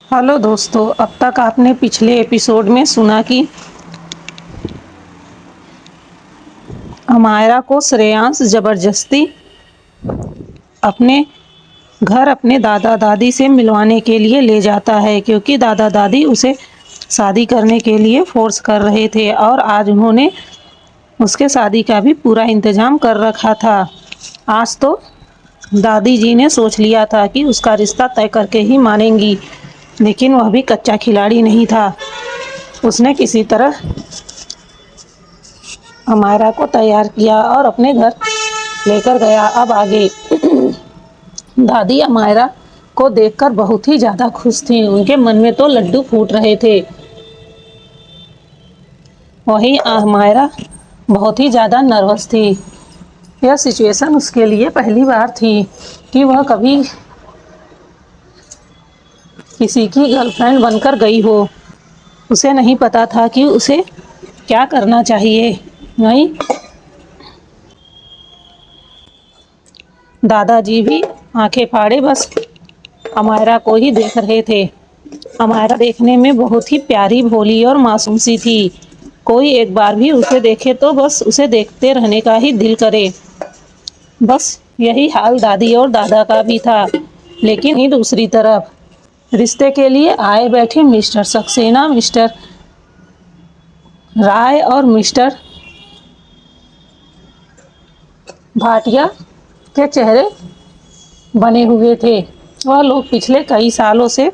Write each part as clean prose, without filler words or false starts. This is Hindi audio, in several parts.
हेलो दोस्तों, अब तक आपने पिछले एपिसोड में सुना कि अमायरा को श्रेयांश जबरदस्ती अपने घर अपने दादा दादी से मिलवाने के लिए ले जाता है, क्योंकि दादा दादी उसे शादी करने के लिए फोर्स कर रहे थे और आज उन्होंने उसके शादी का भी पूरा इंतजाम कर रखा था। आज तो दादी जी ने सोच लिया था कि उसका रिश्ता तय करके ही मानेंगी, लेकिन वह भी कच्चा खिलाड़ी नहीं था। उसने किसी तरह अमायरा को तैयार किया और अपने घर लेकर गया। अब आगे दादी अमायरा को देखकर बहुत ही ज़्यादा खुश थी। उनके मन में तो लड्डू फूट रहे थे। वहीं अमायरा बहुत ही ज़्यादा नर्वस थी। यह सिचुएशन उसके लिए पहली बार थी कि वह कभी किसी की गर्लफ्रेंड बनकर गई हो। उसे नहीं पता था कि उसे क्या करना चाहिए। वहीं दादाजी भी आंखें फाड़े बस अमायरा को ही देख रहे थे। अमायरा देखने में बहुत ही प्यारी, भोली और मासूम सी थी। कोई एक बार भी उसे देखे तो बस उसे देखते रहने का ही दिल करे। बस यही हाल दादी और दादा का भी था। लेकिन ही दूसरी तरफ रिश्ते के लिए आए बैठे मिस्टर सक्सेना, मिस्टर राय और मिस्टर भाटिया के चेहरे बने हुए थे। वह लोग पिछले कई सालों से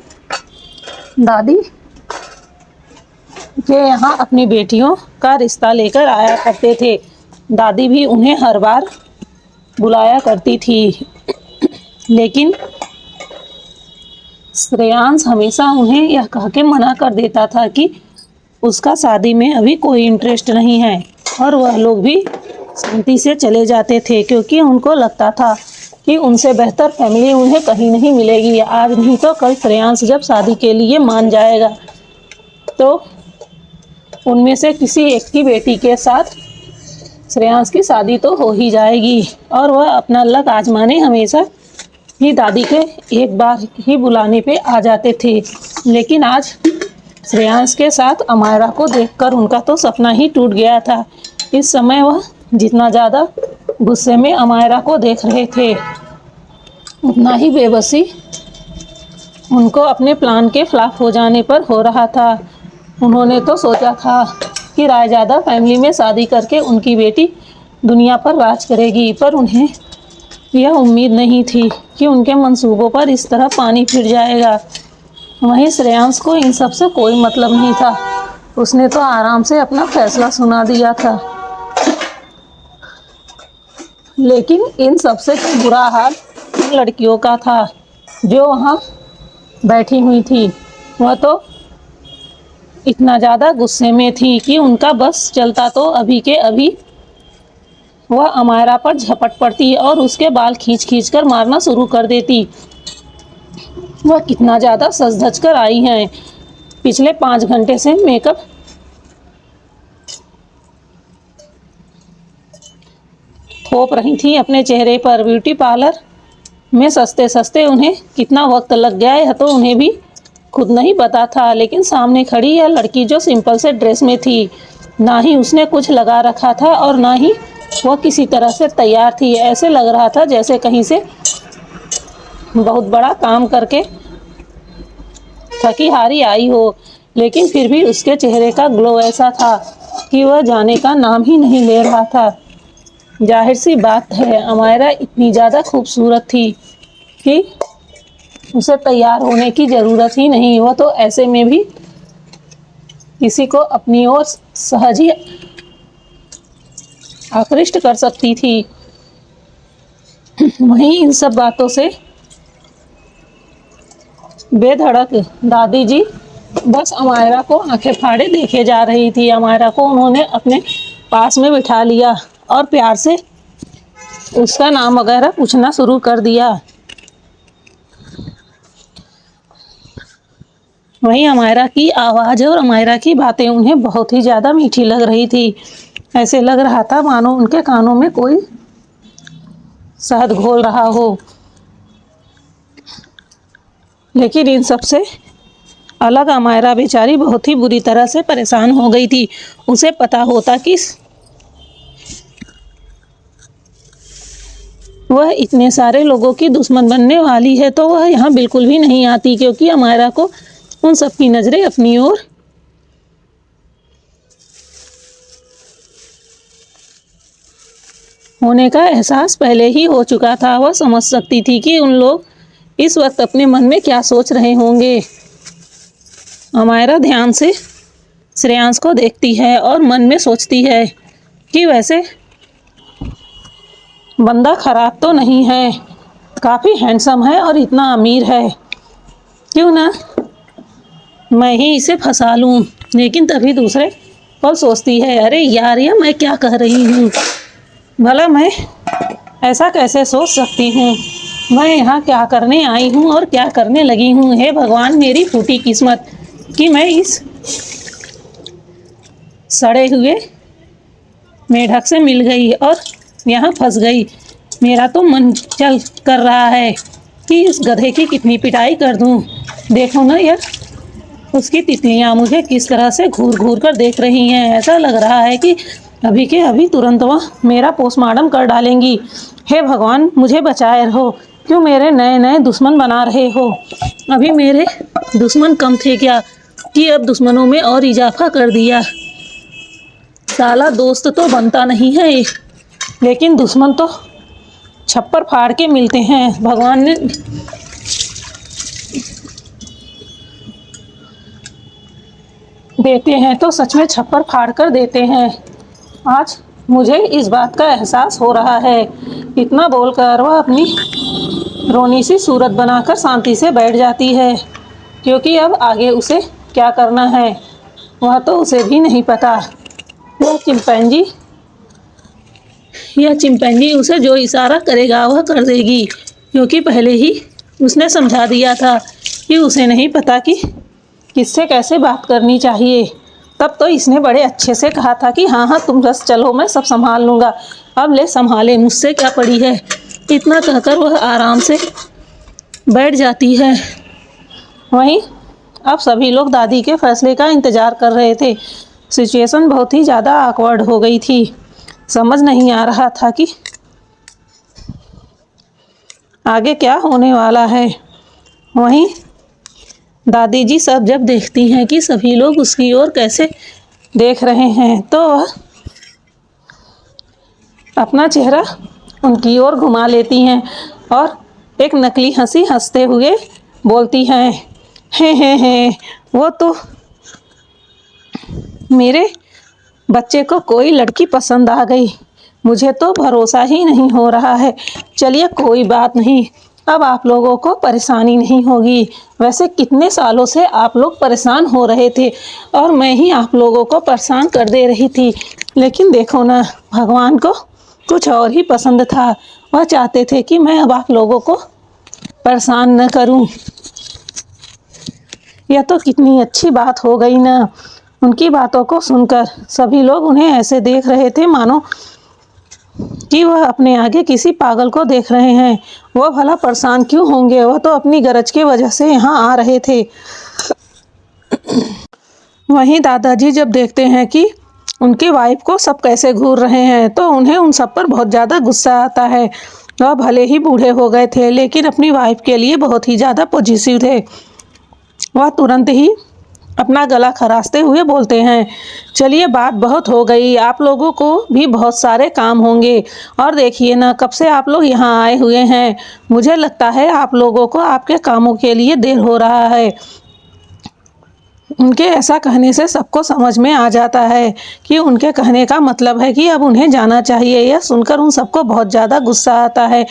दादी के यहाँ अपनी बेटियों का रिश्ता लेकर आया करते थे। दादी भी उन्हें हर बार बुलाया करती थी, लेकिन श्रेयांश हमेशा उन्हें यह कह के मना कर देता था कि उसका शादी में अभी कोई इंटरेस्ट नहीं है, और वह लोग भी शांति से चले जाते थे, क्योंकि उनको लगता था कि उनसे बेहतर फैमिली उन्हें कहीं नहीं मिलेगी। आज नहीं तो कल श्रेयांश जब शादी के लिए मान जाएगा तो उनमें से किसी एक की बेटी के साथ श्रेयांश की शादी तो हो ही जाएगी, और वह अपना लक आजमाने हमेशा ही दादी के एक बार ही बुलाने पे आ जाते थे। लेकिन आज श्रेयांश के साथ अमायरा को देखकर उनका तो सपना ही टूट गया था। इस समय वह जितना ज़्यादा गुस्से में अमायरा को देख रहे थे, उतना ही बेबसी उनको अपने प्लान के फ्लॉप हो जाने पर हो रहा था। उन्होंने तो सोचा था कि रायजादा फैमिली में शादी करके उनकी बेटी दुनिया पर राज करेगी, पर उन्हें यह उम्मीद नहीं थी कि उनके मंसूबों पर इस तरह पानी फिर जाएगा। वहीं श्रेयांश को इन सब से कोई मतलब नहीं था। उसने तो आराम से अपना फैसला सुना दिया था। लेकिन इन सबसे बुरा हाल उन लड़कियों का था जो वहाँ बैठी हुई थी। वह तो इतना ज़्यादा गुस्से में थी कि उनका बस चलता तो अभी के अभी वह अमायरा पर झपट पड़ती और उसके बाल खींच खींच कर मारना शुरू कर देती। वह कितना ज़्यादा सज धज कर आई हैं। पिछले 5 घंटे से मेकअप थोप रही थी अपने चेहरे पर। ब्यूटी पार्लर में सस्ते सस्ते उन्हें कितना वक्त लग गया यह तो उन्हें भी खुद नहीं पता था। लेकिन सामने खड़ी यह लड़की जो सिंपल से ड्रेस में थी, ना ही उसने कुछ लगा रखा था और ना ही वह किसी तरह से तैयार थी। ऐसे लग रहा था जैसे कहीं से बहुत बड़ा काम करके थकी हारी आई हो। लेकिन फिर भी उसके चेहरे का ग्लो ऐसा था कि वह जाने का नाम ही नहीं ले रहा था। जाहिर सी बात है, अमायरा इतनी ज़्यादा खूबसूरत थी कि उसे तैयार होने की ज़रूरत ही नहीं। वह तो ऐसे में भी किसी को अपनी ओर सहज ही आकृष्ट कर सकती थी। वहीं इन सब बातों से बेधड़क दादी जी बस अमायरा को आंखें फाड़े देखे जा रही थी। अमायरा को उन्होंने अपने पास में बिठा लिया और प्यार से उसका नाम वगैरह पूछना शुरू कर दिया। वहीं अमायरा की आवाज़ और अमायरा की बातें उन्हें बहुत ही ज़्यादा मीठी लग रही थी। ऐसे लग रहा था मानो उनके कानों में कोई शहद घोल रहा हो। लेकिन इन सब से अलग अमायरा बेचारी बहुत ही बुरी तरह से परेशान हो गई थी। उसे पता होता कि वह इतने सारे लोगों की दुश्मन बनने वाली है तो वह यहाँ बिल्कुल भी नहीं आती, क्योंकि अमायरा को उन सब की नज़रें अपनी ओर होने का एहसास पहले ही हो चुका था। वह समझ सकती थी कि उन लोग इस वक्त अपने मन में क्या सोच रहे होंगे। अमायरा ध्यान से श्रेयांश को देखती है और मन में सोचती है कि वैसे बंदा खराब तो नहीं है, काफ़ी हैंडसम है और इतना अमीर है, क्यों ना मैं ही इसे फंसा लूँ। लेकिन तभी दूसरे पल सोचती है, अरे यार ये मैं क्या कह रही हूँ, भला मैं ऐसा कैसे सोच सकती हूँ। मैं यहाँ क्या करने आई हूँ और क्या करने लगी हूँ। हे भगवान, मेरी फूटी किस्मत कि मैं इस सड़े हुए मेढक से मिल गई और यहाँ फंस गई। मेरा तो मन चल कर रहा है कि इस गधे की कितनी पिटाई कर दूँ। देखो ना यार, उसकी तितलियाँ मुझे किस तरह से घूर घूर कर देख रही हैं। ऐसा लग रहा है कि अभी के अभी तुरंत वह मेरा पोस्टमार्टम कर डालेंगी। हे भगवान, मुझे बचाए रहो। क्यों मेरे नए नए दुश्मन बना रहे हो। अभी मेरे दुश्मन कम थे क्या कि अब दुश्मनों में और इजाफा कर दिया। साला दोस्त तो बनता नहीं है, लेकिन दुश्मन तो छप्पर फाड़ के मिलते हैं। भगवान ने देते हैं तो सच में छप्पर फाड़ कर देते हैं। आज मुझे इस बात का एहसास हो रहा है। इतना बोलकर वह अपनी रोनी सी सूरत बनाकर शांति से बैठ जाती है, क्योंकि अब आगे उसे क्या करना है वह तो उसे भी नहीं पता। यह चिंपैंजी उसे जो इशारा करेगा वह कर देगी, क्योंकि पहले ही उसने समझा दिया था कि उसे नहीं पता कि किससे कैसे बात करनी चाहिए। तब तो इसने बड़े अच्छे से कहा था कि हाँ हाँ तुम बस चलो, मैं सब संभाल लूँगा। अब ले संभाले, मुझसे क्या पड़ी है। इतना कहकर वह आराम से बैठ जाती है। वहीं अब सभी लोग दादी के फैसले का इंतज़ार कर रहे थे। सिचुएशन बहुत ही ज़्यादा ऑकवर्ड हो गई थी। समझ नहीं आ रहा था कि आगे क्या होने वाला है। वहीं दादी जी सब जब देखती हैं कि सभी लोग उसकी ओर कैसे देख रहे हैं तो वह अपना चेहरा उनकी ओर घुमा लेती हैं और एक नकली हंसी हंसते हुए बोलती हैं, हे वो तो मेरे बच्चे को कोई लड़की पसंद आ गई। मुझे तो भरोसा ही नहीं हो रहा है। चलिए कोई बात नहीं, अब आप लोगों को परेशानी नहीं होगी। वैसे कितने सालों से आप लोग परेशान हो रहे थे और मैं ही आप लोगों को परेशान कर दे रही थी। लेकिन देखो ना, भगवान को कुछ और ही पसंद था। वह चाहते थे कि मैं अब आप लोगों को परेशान न करूं। यह तो कितनी अच्छी बात हो गई ना। उनकी बातों को सुनकर सभी लोग उन्हें ऐसे देख रहे थे मानो कि वह अपने आगे किसी पागल को देख रहे हैं। वह भला परेशान क्यों होंगे, वह तो अपनी गरज की वजह से यहाँ आ रहे थे। वहीं दादाजी जब देखते हैं कि उनकी वाइफ को सब कैसे घूर रहे हैं तो उन्हें उन सब पर बहुत ज़्यादा गुस्सा आता है। वह भले ही बूढ़े हो गए थे लेकिन अपनी वाइफ के लिए बहुत ही ज़्यादा पॉजिटिव थे। वह तुरंत ही अपना गला खराशते हुए बोलते हैं, चलिए बात बहुत हो गई, आप लोगों को भी बहुत सारे काम होंगे और देखिए ना कब से आप लोग यहाँ आए हुए हैं। मुझे लगता है आप लोगों को आपके कामों के लिए देर हो रहा है। उनके ऐसा कहने से सबको समझ में आ जाता है कि उनके कहने का मतलब है कि अब उन्हें जाना चाहिए। यह सुनकर उन सबको बहुत ज़्यादा गुस्सा आता है।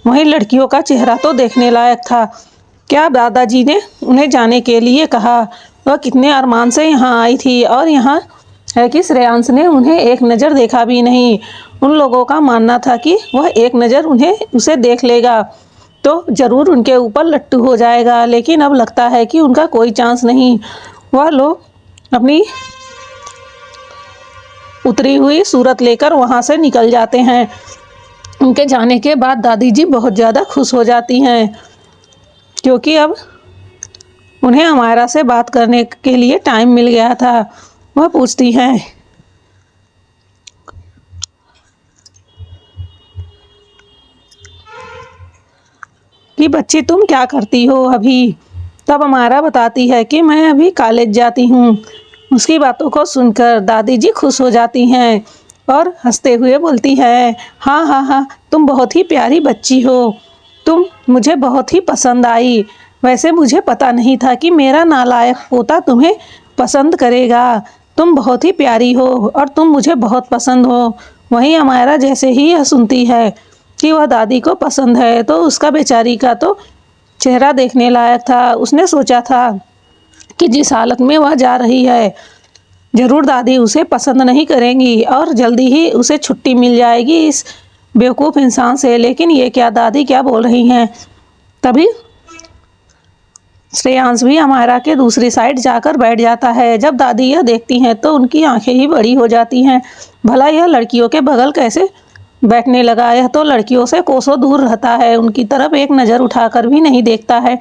वहीं लड़कियों का चेहरा तो देखने लायक था। क्या दादाजी ने उन्हें जाने के लिए कहा। वह कितने अरमान से यहाँ आई थी और यहाँ है कि श्रेयांश ने उन्हें एक नज़र देखा भी नहीं। उन लोगों का मानना था कि वह एक नज़र उसे देख लेगा तो ज़रूर उनके ऊपर लट्टू हो जाएगा, लेकिन अब लगता है कि उनका कोई चांस नहीं। वह लोग अपनी उतरी हुई सूरत लेकर वहाँ से निकल जाते हैं। उनके जाने के बाद दादी जी बहुत ज़्यादा खुश हो जाती हैं, क्योंकि अब उन्हें अमायरा से बात करने के लिए टाइम मिल गया था। वह पूछती है कि बच्ची तुम क्या करती हो अभी। तब अमायरा बताती है कि मैं अभी कॉलेज जाती हूँ। उसकी बातों को सुनकर दादी जी खुश हो जाती हैं और हंसते हुए बोलती है, हाँ हाँ हाँ, तुम बहुत ही प्यारी बच्ची हो, तुम मुझे बहुत ही पसंद आई। वैसे मुझे पता नहीं था कि मेरा नालायक पोता तुम्हें पसंद करेगा। तुम बहुत ही प्यारी हो और तुम मुझे बहुत पसंद हो। वहीं अमायरा जैसे ही यह सुनती है कि वह दादी को पसंद है तो उसका बेचारी का तो चेहरा देखने लायक था। उसने सोचा था कि जिस हालत में वह जा रही है जरूर दादी उसे पसंद नहीं करेंगी और जल्दी ही उसे छुट्टी मिल जाएगी इस बेवकूफ़ इंसान से। लेकिन ये क्या, दादी क्या बोल रही हैं। तभी श्रेयांश भी अमायरा के दूसरी साइड जाकर बैठ जाता है। जब दादी यह देखती हैं तो उनकी आंखें ही बड़ी हो जाती हैं। भला यह लड़कियों के बगल कैसे बैठने लगा। यह तो लड़कियों से कोसों दूर रहता है, उनकी तरफ एक नज़र उठाकर भी नहीं देखता है।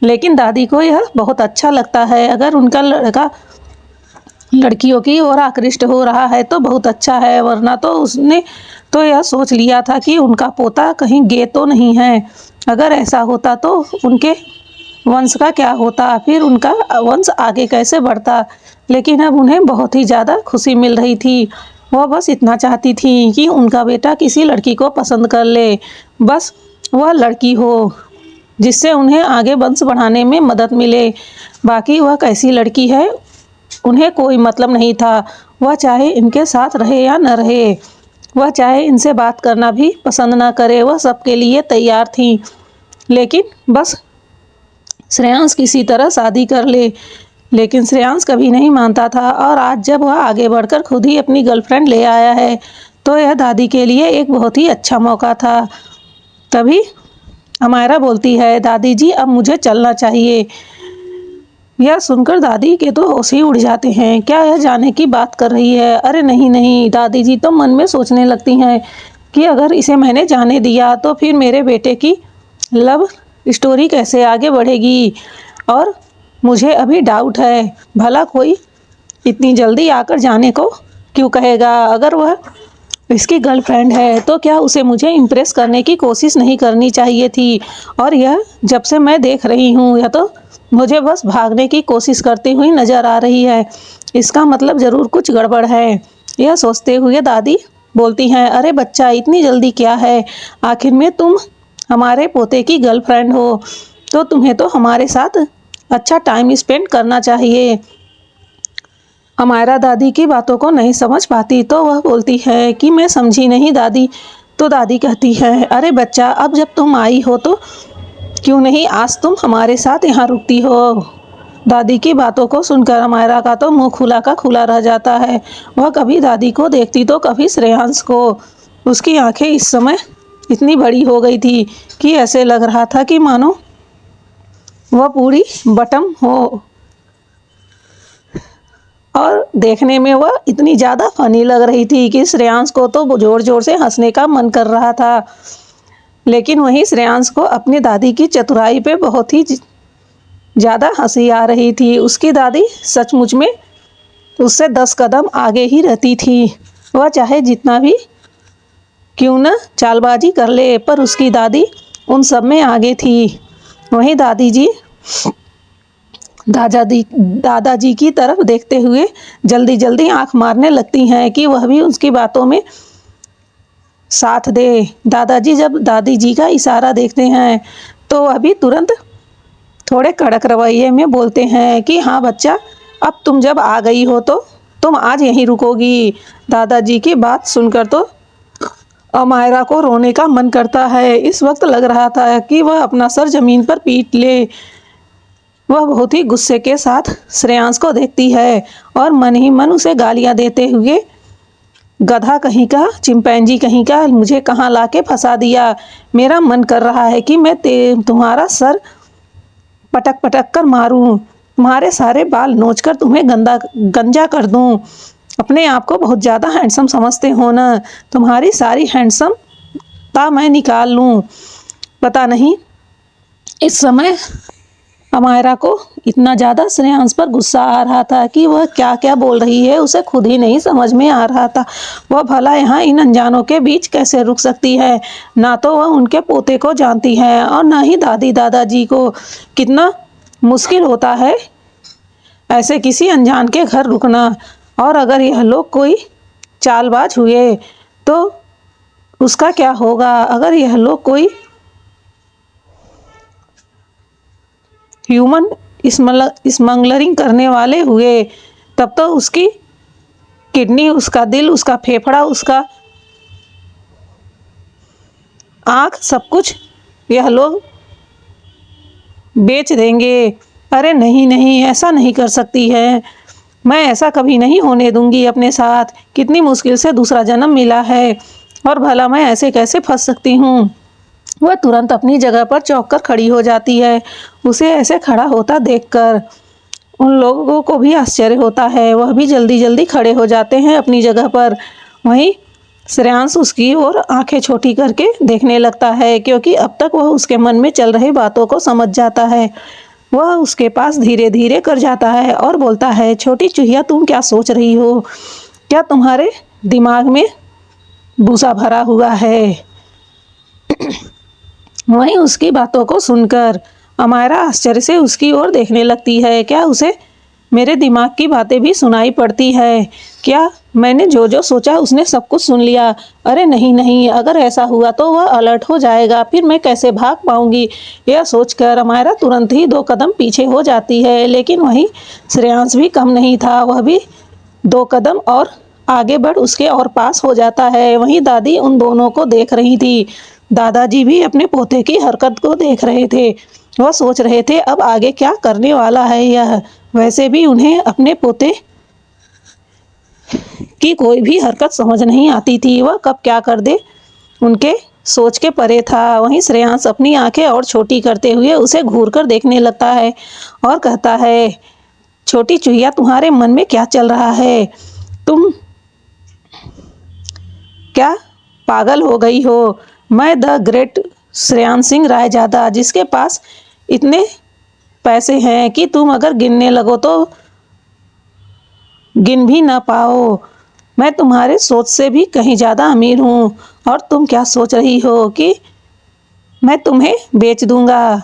लेकिन दादी को यह बहुत अच्छा लगता है। अगर उनका लड़का लड़कियों की ओर आकृष्ट हो रहा है तो बहुत अच्छा है, वरना तो उसने तो यह सोच लिया था कि उनका पोता कहीं गे तो नहीं है। अगर ऐसा होता तो उनके वंश का क्या होता, फिर उनका वंश आगे कैसे बढ़ता। लेकिन अब उन्हें बहुत ही ज़्यादा खुशी मिल रही थी। वह बस इतना चाहती थी कि उनका बेटा किसी लड़की को पसंद कर ले, बस वह लड़की हो जिससे उन्हें आगे वंश बढ़ाने में मदद मिले। बाकी वह कैसी लड़की है उन्हें कोई मतलब नहीं था। वह चाहे इनके साथ रहे या न रहे, वह चाहे इनसे बात करना भी पसंद न करे, वह सबके लिए तैयार थी। लेकिन बस श्रेयांश किसी तरह शादी कर ले। लेकिन श्रेयांश कभी नहीं मानता था और आज जब वह आगे बढ़कर खुद ही अपनी गर्लफ्रेंड ले आया है तो यह दादी के लिए एक बहुत ही अच्छा मौका था। तभी अमायरा बोलती है, दादी जी अब मुझे चलना चाहिए। यह सुनकर दादी के तो होश ही उड़ जाते हैं। क्या यह जाने की बात कर रही है। अरे नहीं नहीं, दादी जी तो मन में सोचने लगती हैं कि अगर इसे मैंने जाने दिया तो फिर मेरे बेटे की लव स्टोरी कैसे आगे बढ़ेगी। और मुझे अभी डाउट है भला कोई इतनी जल्दी आकर जाने को क्यों कहेगा। अगर वह इसकी गर्लफ्रेंड है तो क्या उसे मुझे इम्प्रेस करने की कोशिश नहीं करनी चाहिए थी। और यह जब से मैं देख रही हूँ यह तो मुझे बस भागने की कोशिश करती हुई नजर आ रही है। इसका मतलब ज़रूर कुछ गड़बड़ है। यह सोचते हुए दादी बोलती हैं, अरे बच्चा इतनी जल्दी क्या है, आखिर में तुम हमारे पोते की गर्लफ्रेंड हो तो तुम्हें तो हमारे साथ अच्छा टाइम स्पेंड करना चाहिए। अमायरा दादी की बातों को नहीं समझ पाती तो वह बोलती है कि मैं समझी नहीं दादी। तो दादी कहती है, अरे बच्चा अब जब तुम आई हो तो क्यों नहीं आज तुम हमारे साथ यहाँ रुकती हो। दादी की बातों को सुनकर अमायरा का तो मुंह खुला का खुला रह जाता है। वह कभी दादी को देखती तो कभी श्रेयांश को। उसकी आंखें इस समय इतनी बड़ी हो गई थी कि ऐसे लग रहा था कि मानो वह पूरी बटम हो और देखने में वह इतनी ज़्यादा फनी लग रही थी कि श्रेयांश को तो ज़ोर ज़ोर से हंसने का मन कर रहा था। लेकिन वहीं श्रेयांश को अपनी दादी की चतुराई पे बहुत ही ज़्यादा हंसी आ रही थी। उसकी दादी सचमुच में उससे 10 कदम आगे ही रहती थी। वह चाहे जितना भी क्यों न चालबाजी कर ले पर उसकी दादी उन सब में आगे थी। वहीं दादाजी की तरफ देखते हुए जल्दी जल्दी आंख मारने लगती हैं कि वह भी उसकी बातों में साथ दे। दादाजी जब दादी जी का इशारा देखते हैं तो वह भी तुरंत थोड़े कड़क रवैये में बोलते हैं कि हाँ बच्चा, अब तुम जब आ गई हो तो तुम आज यहीं रुकोगी। दादाजी की बात सुनकर तो अमायरा को रोने का मन करता है। इस वक्त लग रहा था कि वह अपना सर जमीन पर पीट ले। वह बहुत ही गुस्से के साथ श्रेयांश को देखती है और मन ही मन उसे गालियां देते हुए, गधा कहीं का, चिंपैंजी कहीं का, मुझे कहाँ लाके फंसा दिया। मेरा मन कर रहा है कि मैं तुम्हारा सर पटक पटक कर मारूं, तुम्हारे सारे बाल नोच कर तुम्हें गंजा कर दूं। अपने आप को बहुत ज़्यादा हैंडसम समझते हो ना, तुम्हारी सारी हैंडसम ता मैं निकाल लूं। पता नहीं इस समय अमायरा को इतना ज़्यादा श्रेयांश पर गुस्सा आ रहा था कि वह क्या क्या बोल रही है उसे खुद ही नहीं समझ में आ रहा था। वह भला यहाँ इन अनजानों के बीच कैसे रुक सकती है। ना तो वह उनके पोते को जानती है और ना ही दादी दादाजी को। कितना मुश्किल होता है ऐसे किसी अनजान के घर रुकना। और अगर यह लोग कोई चालबाज हुए तो उसका क्या होगा। अगर यह लोग कोई ह्यूमन स्मगलरिंग करने वाले हुए तब तो उसकी किडनी, उसका दिल, उसका फेफड़ा, उसका आँख, सब कुछ यह लोग बेच देंगे। अरे नहीं नहीं, ऐसा नहीं कर सकती है। मैं ऐसा कभी नहीं होने दूंगी अपने साथ। कितनी मुश्किल से दूसरा जन्म मिला है और भला मैं ऐसे कैसे फंस सकती हूँ। वह तुरंत अपनी जगह पर चौंक कर खड़ी हो जाती है। उसे ऐसे खड़ा होता देखकर उन लोगों को भी आश्चर्य होता है। वह भी जल्दी जल्दी खड़े हो जाते हैं अपनी जगह पर। वहीं श्रेयांश उसकी ओर आंखें छोटी करके देखने लगता है, क्योंकि अब तक वह उसके मन में चल रही बातों को समझ जाता है। वह उसके पास धीरे धीरे कर जाता है और बोलता है, छोटी चूहिया, तुम क्या सोच रही हो? क्या तुम्हारे दिमाग में भूसा भरा हुआ है? वहीं उसकी बातों को सुनकर अमायरा आश्चर्य से उसकी ओर देखने लगती है। क्या उसे मेरे दिमाग की बातें भी सुनाई पड़ती है? क्या मैंने जो जो सोचा उसने सब कुछ सुन लिया? अरे नहीं नहीं, अगर ऐसा हुआ तो वह अलर्ट हो जाएगा, फिर मैं कैसे भाग पाऊंगी। यह सोचकर अमायरा तुरंत ही 2 कदम पीछे हो जाती है। लेकिन वहीं श्रेयांश भी कम नहीं था। वह भी 2 कदम और आगे बढ़ उसके और पास हो जाता है। वहीं दादी उन दोनों को देख रही थी। दादाजी भी अपने पोते की हरकत को देख रहे थे। वह सोच रहे थे अब आगे क्या करने वाला है यह। वैसे भी उन्हें अपने पोते की कोई भी हरकत समझ नहीं आती थी। वह कब क्या कर दे उनके सोच के परे था। वहीं श्रेयांश अपनी आंखें और छोटी करते हुए उसे घूर कर देखने लगता है और कहता है, छोटी चूहिया, तुम्हारे मन में क्या चल रहा है? तुम क्या पागल हो गई हो? मैं द ग्रेट श्रेयांश सिंह रायजादा, जिसके पास इतने पैसे हैं कि तुम अगर गिनने लगो तो गिन भी ना पाओ। मैं तुम्हारे सोच से भी कहीं ज़्यादा अमीर हूँ। और तुम क्या सोच रही हो कि मैं तुम्हें बेच दूंगा?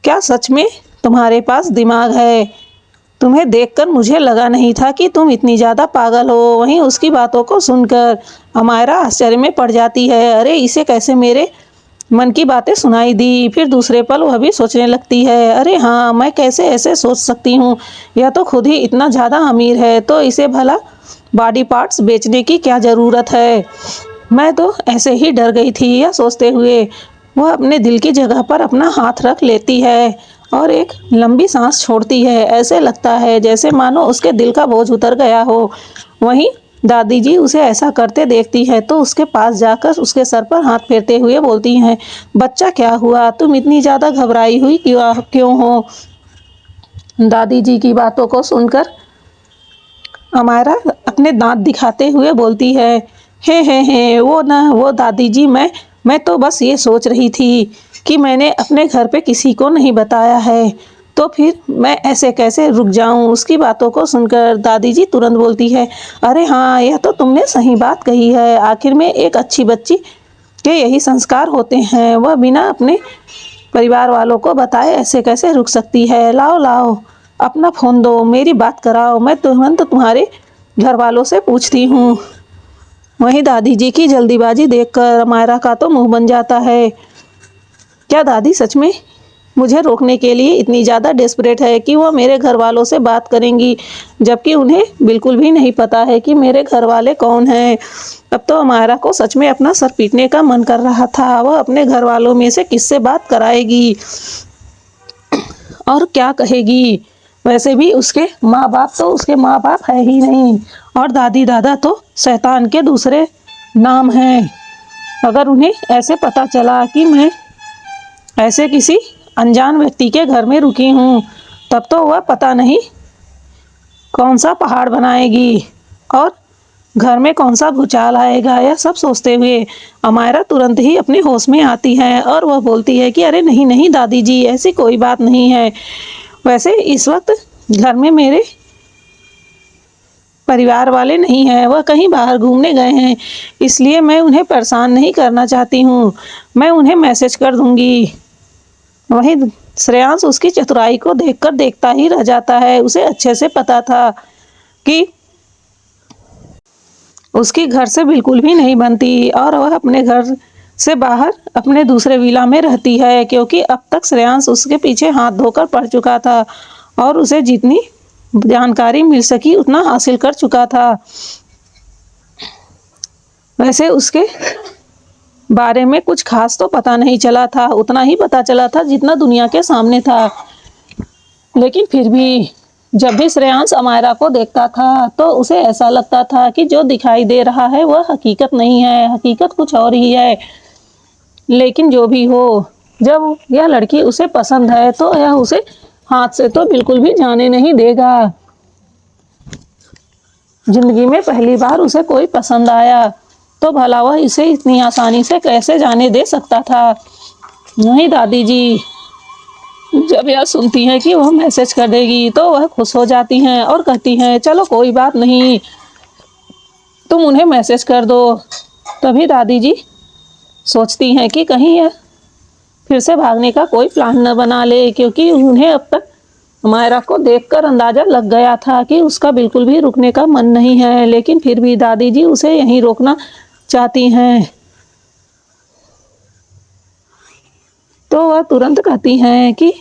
क्या सच में तुम्हारे पास दिमाग है? तुम्हें देखकर मुझे लगा नहीं था कि तुम इतनी ज़्यादा पागल हो। वहीं उसकी बातों को सुनकर अमायरा आश्चर्य में पड़ जाती है। अरे इसे कैसे मेरे मन की बातें सुनाई दी। फिर दूसरे पल वह भी सोचने लगती है, अरे हाँ, मैं कैसे ऐसे सोच सकती हूँ। यह तो खुद ही इतना ज़्यादा अमीर है तो इसे भला बॉडी पार्ट्स बेचने की क्या ज़रूरत है। मैं तो ऐसे ही डर गई थी। यह सोचते हुए वह अपने दिल की जगह पर अपना हाथ रख लेती है और एक लंबी सांस छोड़ती है। ऐसे लगता है जैसे मानो उसके दिल का बोझ उतर गया हो। वहीं दादी जी उसे ऐसा करते देखती है तो उसके पास जाकर उसके सर पर हाथ फेरते हुए बोलती हैं, बच्चा क्या हुआ? तुम इतनी ज़्यादा घबराई हुई क्यों हो? दादी जी की बातों को सुनकर अमायरा अपने दांत दिखाते हुए बोलती है, हे वो दादी जी, मैं तो बस ये सोच रही थी कि मैंने अपने घर पे किसी को नहीं बताया है, तो फिर मैं ऐसे कैसे रुक जाऊं। उसकी बातों को सुनकर दादी जी तुरंत बोलती है, अरे हाँ, यह तो तुमने सही बात कही है। आखिर में एक अच्छी बच्ची के यही संस्कार होते हैं। वह बिना अपने परिवार वालों को बताए ऐसे कैसे रुक सकती है। लाओ लाओ अपना फ़ोन दो, मेरी बात कराओ, मैं तुरंत तुम्हारे घर वालों से पूछती हूँ। वहीं दादी जी की जल्दीबाजी देखकर अमायरा का तो मुंह बन जाता है। क्या दादी सच में मुझे रोकने के लिए इतनी ज़्यादा डेस्परेट है कि वो मेरे घर वालों से बात करेंगी, जबकि उन्हें बिल्कुल भी नहीं पता है कि मेरे घर वाले कौन हैं। अब तो अमायरा को सच में अपना सर पीटने का मन कर रहा था। वह अपने घर वालों में से किससे बात कराएगी और क्या कहेगी। वैसे भी उसके माँ बाप है ही नहीं, और दादी दादा तो शैतान के दूसरे नाम हैं। अगर उन्हें ऐसे पता चला कि मैं ऐसे किसी अनजान व्यक्ति के घर में रुकी हूँ, तब तो वह पता नहीं कौन सा पहाड़ बनाएगी और घर में कौन सा भूचाल आएगा, यह सब सोचते हुए अमायरा तुरंत ही अपने होश में आती है और वह बोलती है कि अरे नहीं नहीं दादी जी, ऐसी कोई बात नहीं है। वैसे इस वक्त घर में मेरे परिवार वाले नहीं हैं, वह कहीं बाहर घूमने गए हैं, इसलिए मैं उन्हें परेशान नहीं करना चाहती हूँ। मैं उन्हें मैसेज कर दूंगी। वहीं श्रेयांश उसकी चतुराई को देखकर देखता ही रह जाता है। उसे अच्छे से पता था कि उसकी घर से बिल्कुल भी नहीं बनती और वह अपने घर से बाहर अपने दूसरे विला में रहती है, क्योंकि अब तक श्रेयांश उसके पीछे हाथ धोकर पड़ चुका था और उसे जितनी जानकारी मिल सकी उतना हासिल कर चुका था। वैसे उसके बारे में कुछ खास तो पता नहीं चला था, उतना ही पता चला था जितना दुनिया के सामने था। लेकिन फिर भी जब भी श्रेयांश अमायरा को देखता था तो उसे ऐसा लगता था कि जो दिखाई दे रहा है वह हकीकत नहीं है, हकीकत कुछ और ही है। लेकिन जो भी हो, जब यह लड़की उसे पसंद है तो यह उसे हाथ से तो बिल्कुल भी जाने नहीं देगा। जिंदगी में पहली बार उसे कोई पसंद आया तो भला वह इसे इतनी आसानी से कैसे जाने दे सकता था। नहीं दादी जी जब यह सुनती हैं कि वह मैसेज कर देगी तो वह खुश हो जाती हैं और कहती हैं चलो कोई बात नहीं, तुम उन्हें मैसेज कर दो। तभी दादी जी सोचती हैं कि कहीं यह फिर से भागने का कोई प्लान न बना ले, क्योंकि उन्हें अब तक मायरा को देखकर अंदाजा लग गया था कि उसका बिल्कुल भी रुकने का मन नहीं है। लेकिन फिर भी दादी जी उसे यहीं रोकना चाहती हैं। तो वह तुरंत कहती हैं कि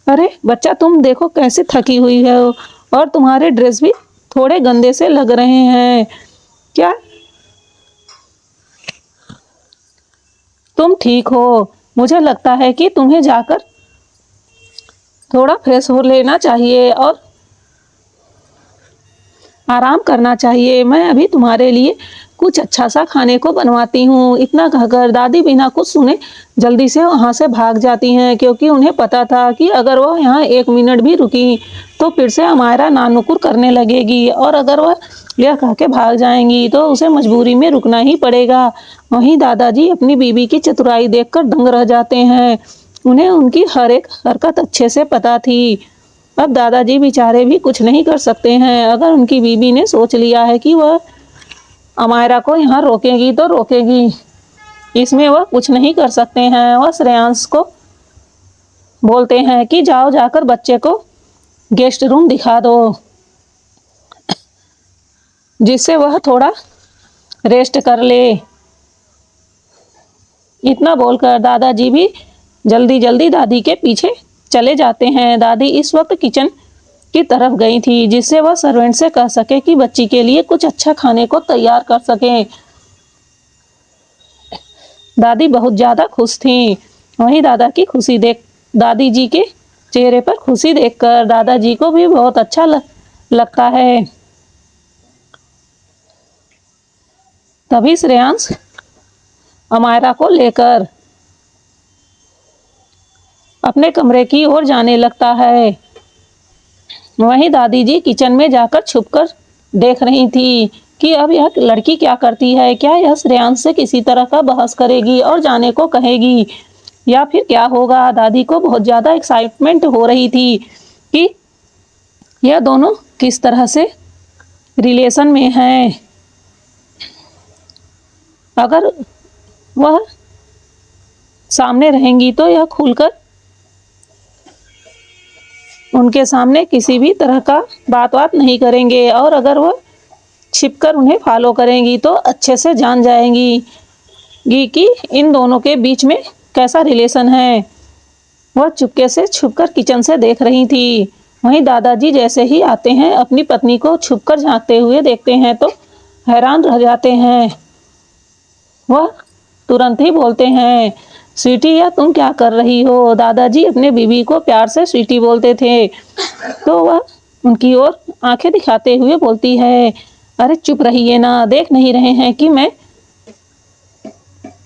अरे बच्चा, तुम देखो कैसे थकी हुई है और तुम्हारे ड्रेस भी थोड़े गंदे से लग रहे हैं। क्या तुम ठीक हो? मुझे लगता है कि तुम्हें जाकर थोड़ा फ्रेश हो लेना चाहिए और आराम करना चाहिए। मैं अभी तुम्हारे लिए कुछ अच्छा सा खाने को बनवाती हूँ। इतना कहकर दादी बिना कुछ सुने जल्दी से वहाँ से भाग जाती हैं, क्योंकि उन्हें पता था कि अगर वह यहाँ 1 मिनट भी रुकी तो फिर से अमायरा नानुकुर करने लगेगी और अगर वह यह कह के भाग जाएंगी तो उसे मजबूरी में रुकना ही पड़ेगा। वहीं दादाजी अपनी बीबी की चतुराई देखकर दंग रह जाते हैं। उन्हें उनकी हर एक हरकत अच्छे से पता थी। अब दादाजी बेचारे भी कुछ नहीं कर सकते हैं। अगर उनकी बीबी ने सोच लिया है कि वह अमायरा को यहाँ रोकेगी तो रोकेगी, इसमें वह कुछ नहीं कर सकते हैं। वह श्रेयांश को बोलते हैं कि जाओ जाकर बच्चे को गेस्ट रूम दिखा दो, जिससे वह थोड़ा रेस्ट कर ले। इतना बोलकर दादाजी भी जल्दी जल्दी दादी के पीछे चले जाते हैं। दादी इस वक्त किचन की तरफ गई थी, जिससे वह सर्वेंट से कह सके कि बच्ची के लिए कुछ अच्छा खाने को तैयार कर सके। दादी बहुत ज़्यादा खुश थी। वहीं दादी जी के चेहरे पर खुशी देखकर दादाजी को भी बहुत अच्छा लगता है। तभी श्रेयांश अमायरा को लेकर अपने कमरे की ओर जाने लगता है। वहीं दादी जी किचन में जाकर छुपकर देख रही थी कि अब यह लड़की क्या करती है। क्या यह श्रेयांश से किसी तरह का बहस करेगी और जाने को कहेगी, या फिर क्या होगा। दादी को बहुत ज़्यादा एक्साइटमेंट हो रही थी कि यह दोनों किस तरह से रिलेशन में हैं। अगर वह सामने रहेंगी तो यह खुलकर उनके सामने किसी भी तरह का बात नहीं करेंगे, और अगर वह छिपकर उन्हें फॉलो करेंगी तो अच्छे से जान जाएंगी कि इन दोनों के बीच में कैसा रिलेशन है। वह चुपके से छुपकर किचन से देख रही थी। वहीं दादाजी जैसे ही आते हैं, अपनी पत्नी को छुपकर झांकते हुए देखते हैं तो हैरान रह जाते हैं। वह तुरंत ही बोलते हैं, स्वीटी या तुम क्या कर रही हो। दादाजी अपने बीवी को प्यार से स्वीटी बोलते थे, तो वह उनकी ओर आंखें दिखाते हुए बोलती है, अरे चुप रहिए ना, देख नहीं रहे हैं कि मैं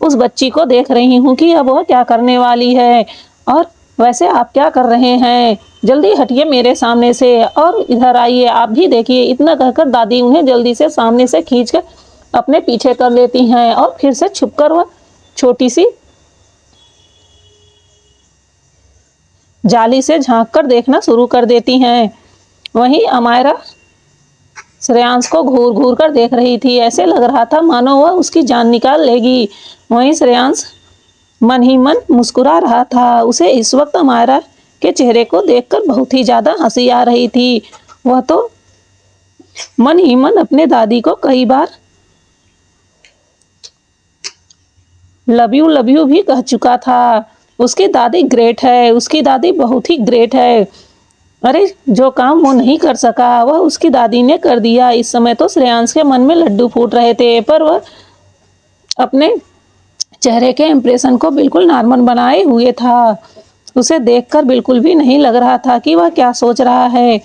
उस बच्ची को देख रही हूँ कि अब वह क्या करने वाली है। और वैसे आप क्या कर रहे हैं? जल्दी हटिए मेरे सामने से और इधर आइए, आप भी देखिए। इतना कहकर दादी उन्हें जल्दी से सामने से खींचकर अपने पीछे कर लेती हैं और फिर से छुपकर वह छोटी सी जाली से झांक कर देखना शुरू कर देती हैं। वहीं अमायरा श्रेयांश को घूर घूर कर देख रही थी। ऐसे लग रहा था मानो वह उसकी जान निकाल लेगी। वहीं श्रेयांश मन ही मन मुस्कुरा रहा था। उसे इस वक्त अमायरा के चेहरे को देखकर बहुत ही ज्यादा हंसी आ रही थी। वह तो मन ही मन अपने दादी को कई बार लव यू भी कह चुका था। उसकी दादी ग्रेट है, उसकी दादी बहुत ही ग्रेट है। अरे जो काम वो नहीं कर सका वह उसकी दादी ने कर दिया। इस समय तो श्रेयांश के मन में लड्डू फूट रहे थे, पर वह अपने चेहरे के इंप्रेशन को बिल्कुल नॉर्मल बनाए हुए था। उसे देखकर बिल्कुल भी नहीं लग रहा था कि वह क्या सोच रहा है।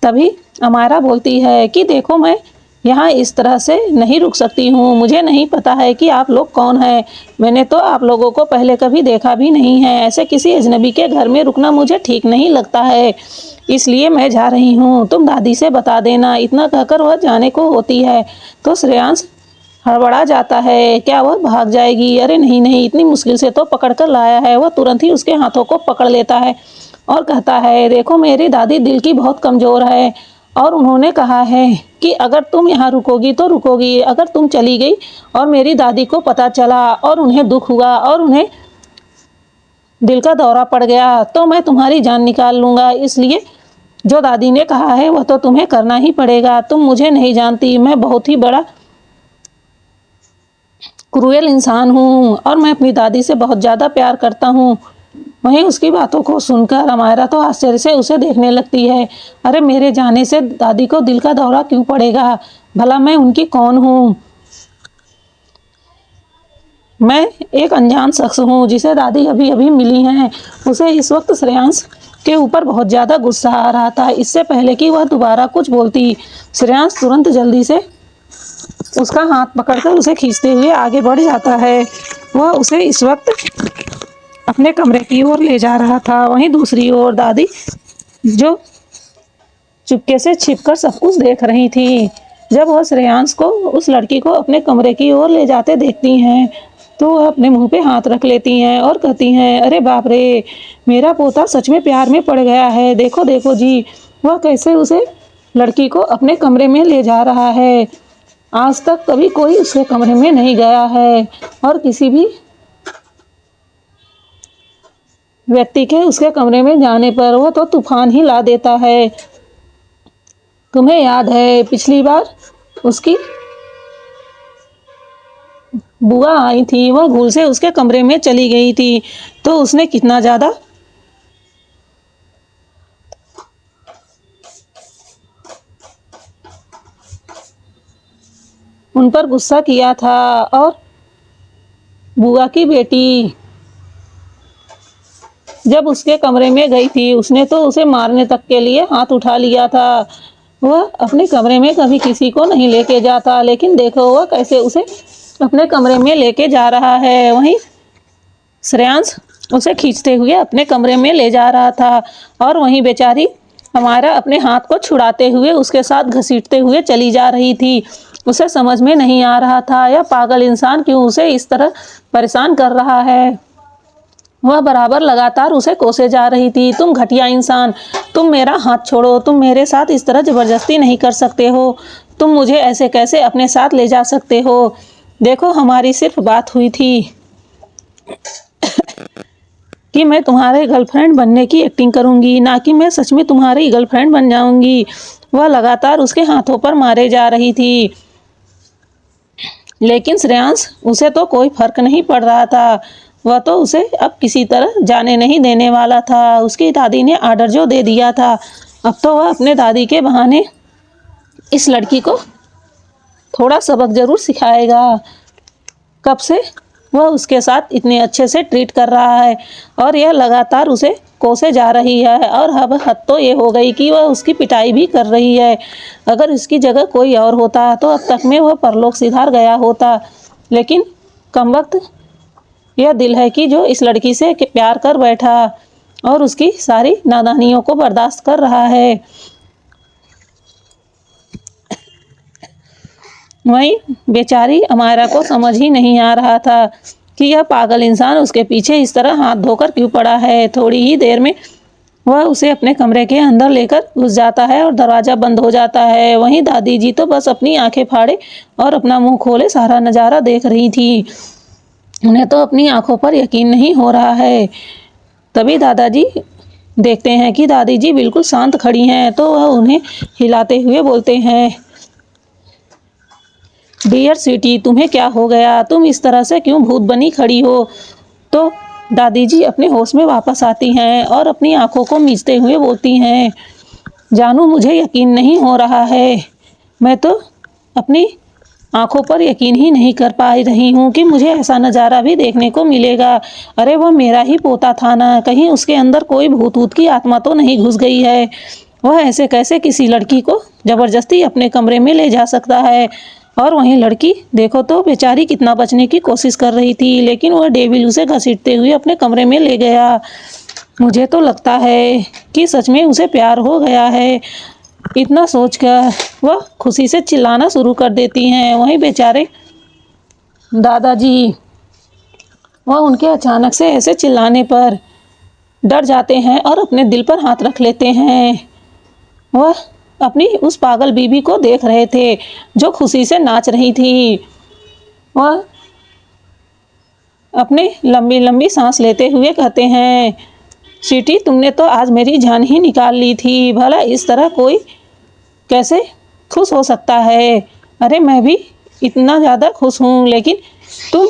तभी अमायरा बोलती है कि देखो, मैं यहाँ इस तरह से नहीं रुक सकती हूँ। मुझे नहीं पता है कि आप लोग कौन हैं। मैंने तो आप लोगों को पहले कभी देखा भी नहीं है। ऐसे किसी अजनबी के घर में रुकना मुझे ठीक नहीं लगता है, इसलिए मैं जा रही हूँ। तुम दादी से बता देना। इतना कहकर वह जाने को होती है तो श्रेयांश हड़बड़ा जाता है। क्या वह भाग जाएगी? अरे नहीं नहीं, इतनी मुश्किल से तो पकड़ कर लाया है। वह तुरंत ही उसके हाथों को पकड़ लेता है और कहता है, देखो मेरी दादी दिल की बहुत कमज़ोर है और उन्होंने कहा है कि अगर तुम यहाँ रुकोगी तो रुकोगी, अगर तुम चली गई और मेरी दादी को पता चला और उन्हें दुख हुआ और उन्हें दिल का दौरा पड़ गया तो मैं तुम्हारी जान निकाल लूँगा। इसलिए जो दादी ने कहा है वह तो तुम्हें करना ही पड़ेगा। तुम मुझे नहीं जानती, मैं बहुत ही बड़ा क्रूएल इंसान हूँ और मैं अपनी दादी से बहुत ज़्यादा प्यार करता हूँ। वहीं उसकी बातों को सुनकर अमायरा तो आश्चर्य से उसे देखने लगती है। अरे मेरे जाने से दादी को दिल का दौरा क्यों पड़ेगा? भला मैं उनकी कौन हूँ? मैं एक अनजान शख्स हूँ जिसे दादी अभी अभी मिली हैं। उसे इस वक्त श्रेयांश के ऊपर बहुत ज़्यादा गुस्सा आ रहा था। इससे पहले कि वह दोबारा कुछ बोलती, श्रेयांश तुरंत जल्दी से उसका हाथ पकड़कर उसे खींचते हुए आगे बढ़ जाता है। वह उसे इस वक्त अपने कमरे की ओर ले जा रहा था। वहीं दूसरी ओर दादी जो चुपके से छिपकर सब कुछ देख रही थी। जब वह श्रेयांश को, उस लड़की को अपने कमरे की ओर ले जाते देखती हैं तो वह अपने मुंह पे हाथ रख लेती हैं और कहती हैं, अरे बाप रे, मेरा पोता सच में प्यार में पड़ गया है। देखो देखो जी, वह कैसे उसे लड़की को अपने कमरे में ले जा रहा है। आज तक कभी कोई उसके कमरे में नहीं गया है और किसी भी व्यक्ति के उसके कमरे में जाने पर वो तो तूफान ही ला देता है। तुम्हें याद है पिछली बार उसकी बुआ आई थी, वह भूल से उसके कमरे में चली गई थी तो उसने कितना ज़्यादा उन पर गुस्सा किया था। और बुआ की बेटी जब उसके कमरे में गई थी उसने तो उसे मारने तक के लिए हाथ उठा लिया था। वह अपने कमरे में कभी किसी को नहीं लेके जाता, लेकिन देखो वह कैसे उसे अपने कमरे में लेके जा रहा है। वहीं श्रेयांश उसे खींचते हुए अपने कमरे में ले जा रहा था और वहीं बेचारी हमारा अपने हाथ को छुड़ाते हुए उसके साथ घसीटते हुए चली जा रही थी। उसे समझ में नहीं आ रहा था यह पागल इंसान क्यों उसे इस तरह परेशान कर रहा है। वह बराबर लगातार उसे कोसे जा रही थी, तुम घटिया इंसान, तुम मेरा हाथ छोड़ो, तुम मेरे साथ इस तरह ज़बरदस्ती नहीं कर सकते हो, तुम मुझे ऐसे कैसे अपने साथ ले जा सकते हो। देखो हमारी सिर्फ बात हुई थी कि मैं तुम्हारे गर्लफ्रेंड बनने की एक्टिंग करूंगी, ना कि मैं सच में तुम्हारी गर्लफ्रेंड बन जाऊंगी। वह लगातार उसके हाथों पर मारे जा रही थी, लेकिन श्रेयांश उसे तो कोई फर्क नहीं पड़ रहा था। वह तो उसे अब किसी तरह जाने नहीं देने वाला था। उसकी दादी ने आर्डर जो दे दिया था, अब तो वह अपने दादी के बहाने इस लड़की को थोड़ा सबक जरूर सिखाएगा। कब से वह उसके साथ इतने अच्छे से ट्रीट कर रहा है और यह लगातार उसे कोसे जा रही है और अब हद तो ये हो गई कि वह उसकी पिटाई भी कर रही है। अगर इसकी जगह कोई और होता तो अब तक में वह परलोक सिधार गया होता, लेकिन कमबख्त यह दिल है कि जो इस लड़की से प्यार कर बैठा। और उसकी सारी नादानियों को बर्दाश्त कर रहा है। वहीं बेचारी अमायरा को समझ ही नहीं आ रहा था कि यह पागल इंसान उसके पीछे इस तरह हाथ धोकर क्यों पड़ा है। थोड़ी ही देर में वह उसे अपने कमरे के अंदर लेकर घुस जाता है और दरवाज़ा बंद हो जाता है। वहीं दादी जी तो बस अपनी आंखें फाड़े और अपना मुंह खोले सारा नज़ारा देख रही थी। उन्हें तो अपनी आंखों पर यकीन नहीं हो रहा है। तभी दादाजी देखते हैं कि दादी जी बिल्कुल शांत खड़ी हैं, तो वह उन्हें हिलाते हुए बोलते हैं, डियर स्वीटी, तुम्हें क्या हो गया? तुम इस तरह से क्यों भूत बनी खड़ी हो? तो दादी जी अपने होश में वापस आती हैं और अपनी आंखों को मीचते हुए बोलती हैं, जानू, मुझे यकीन नहीं हो रहा है। मैं तो अपनी आंखों पर यकीन ही नहीं कर पा रही हूँ कि मुझे ऐसा नज़ारा भी देखने को मिलेगा। अरे वो मेरा ही पोता था ना, कहीं उसके अंदर कोई भूत ऊत की आत्मा तो नहीं घुस गई है? वह ऐसे कैसे किसी लड़की को ज़बरदस्ती अपने कमरे में ले जा सकता है? और वहीं लड़की देखो तो बेचारी कितना बचने की कोशिश कर रही थी, लेकिन वह डेविल उसे घसीटते हुए अपने कमरे में ले गया। मुझे तो लगता है कि सच में उसे प्यार हो गया है। इतना सोचकर वह खुशी से चिल्लाना शुरू कर देती हैं। वहीं बेचारे दादाजी वह उनके अचानक से ऐसे चिल्लाने पर डर जाते हैं और अपने दिल पर हाथ रख लेते हैं। वह अपनी उस पागल बीबी को देख रहे थे जो खुशी से नाच रही थी। वह अपने लंबी लंबी सांस लेते हुए कहते हैं, स्वीटी, तुमने तो आज मेरी जान ही निकाल ली थी। भला इस तरह कोई कैसे खुश हो सकता है? अरे मैं भी इतना ज़्यादा खुश हूँ, लेकिन तुम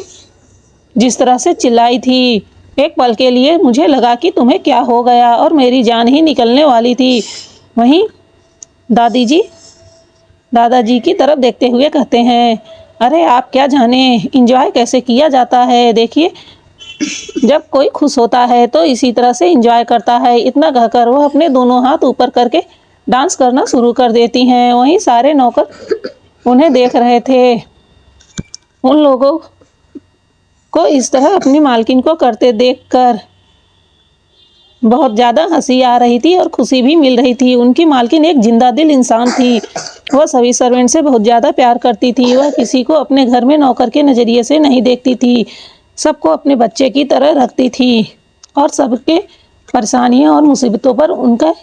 जिस तरह से चिल्लाई थी, एक पल के लिए मुझे लगा कि तुम्हें क्या हो गया और मेरी जान ही निकलने वाली थी। वहीं दादाजी की तरफ देखते हुए कहते हैं, अरे आप क्या जाने इंजॉय कैसे किया जाता है। देखिए, जब कोई खुश होता है तो इसी तरह से इंजॉय करता है। इतना कहकर वह अपने दोनों हाथ ऊपर करके डांस करना शुरू कर देती हैं। वहीं सारे नौकर उन्हें देख रहे थे। उन लोगों को इस तरह अपनी मालकिन को करते देखकर बहुत ज़्यादा हंसी आ रही थी और खुशी भी मिल रही थी। उनकी मालकिन एक जिंदा दिल इंसान थी। वह सभी सर्वेंट से बहुत ज़्यादा प्यार करती थी। वह किसी को अपने घर में नौकर के नज़रिए से नहीं देखती थी, सबको अपने बच्चे की तरह रखती थी और सबके परेशानियों और मुसीबतों पर उनका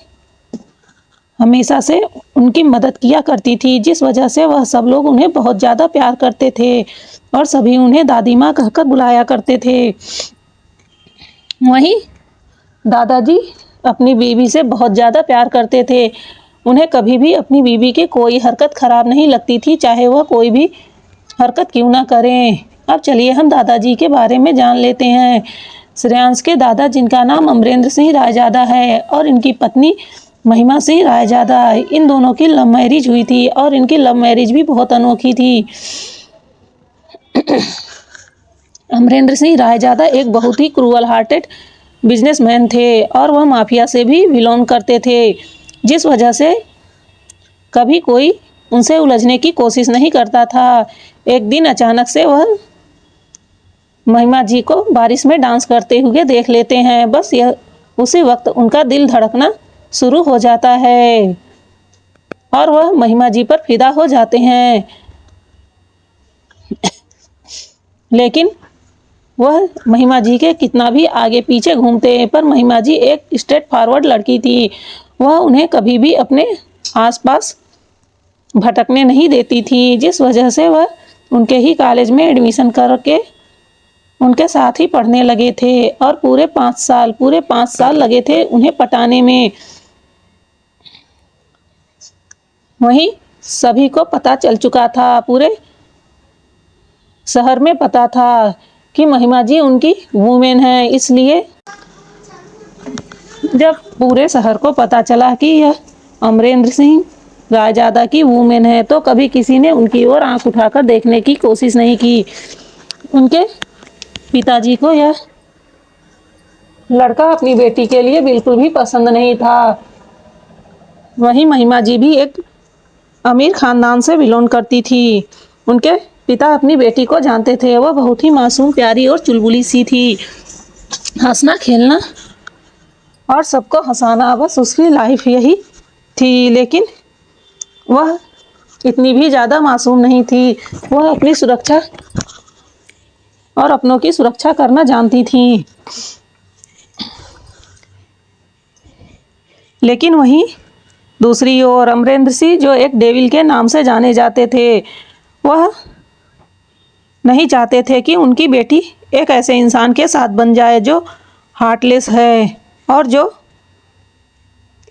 हमेशा से उनकी मदद किया करती थी, जिस वजह से वह सब लोग उन्हें बहुत ज़्यादा प्यार करते थे और सभी उन्हें दादी माँ कहकर बुलाया करते थे। वहीं दादाजी अपनी बीवी से बहुत ज़्यादा प्यार करते थे। उन्हें कभी भी अपनी बीवी की कोई हरकत ख़राब नहीं लगती थी, चाहे वह कोई भी हरकत क्यों ना करें। अब चलिए हम दादाजी के बारे में जान लेते हैं। श्रेयांश के दादा, जिनका नाम अमरेंद्र सिंह रायजादा है, और इनकी पत्नी महिमा सिंह रायजादा, इन दोनों की लव मैरिज हुई थी और इनकी लव मैरिज भी बहुत अनोखी थी। अमरेंद्र सिंह रायजादा एक बहुत ही क्रूअल हार्टेड बिजनेसमैन थे और वह माफिया से भी बिलोंग करते थे, जिस वजह से कभी कोई उनसे उलझने की कोशिश नहीं करता था। एक दिन अचानक से वह महिमा जी को बारिश में डांस करते हुए देख लेते हैं। बस यह उसी वक्त उनका दिल धड़कना शुरू हो जाता है और वह महिमा जी पर फिदा हो जाते हैं। लेकिन वह महिमा जी के कितना भी आगे पीछे घूमते हैं, पर महिमा जी एक स्ट्रेट फॉरवर्ड लड़की थी। वह उन्हें कभी भी अपने आसपास भटकने नहीं देती थी, जिस वजह से वह उनके ही कॉलेज में एडमिशन करके उनके साथ ही पढ़ने लगे थे और पूरे 5 साल लगे थे उन्हें पटाने में। वहीं सभी को पता चल चुका था, पूरे शहर में पता था कि महिमा जी उनकी वूमेन है। इसलिए जब पूरे शहर को पता चला कि यह अमरेंद्र सिंह रायजादा की वूमेन है, तो कभी किसी ने उनकी ओर आंख उठाकर देखने की कोशिश नहीं की। उनके पिताजी को यह लड़का अपनी बेटी के लिए बिल्कुल भी पसंद नहीं था। वहीं महिमा जी भी एक अमीर खानदान से बिलोंग करती थी। उनके पिता अपनी बेटी को जानते थे। वह बहुत ही मासूम, प्यारी और चुलबुली सी थी। हंसना खेलना और सबको हंसाना, बस उसकी लाइफ यही थी। लेकिन वह इतनी भी ज़्यादा मासूम नहीं थी। वह अपनी सुरक्षा और अपनों की सुरक्षा करना जानती थी। लेकिन वहीं दूसरी ओर अमरेंद्र सिंह, जो एक डेविल के नाम से जाने जाते थे, वह नहीं चाहते थे कि उनकी बेटी एक ऐसे इंसान के साथ बन जाए जो हार्टलेस है और जो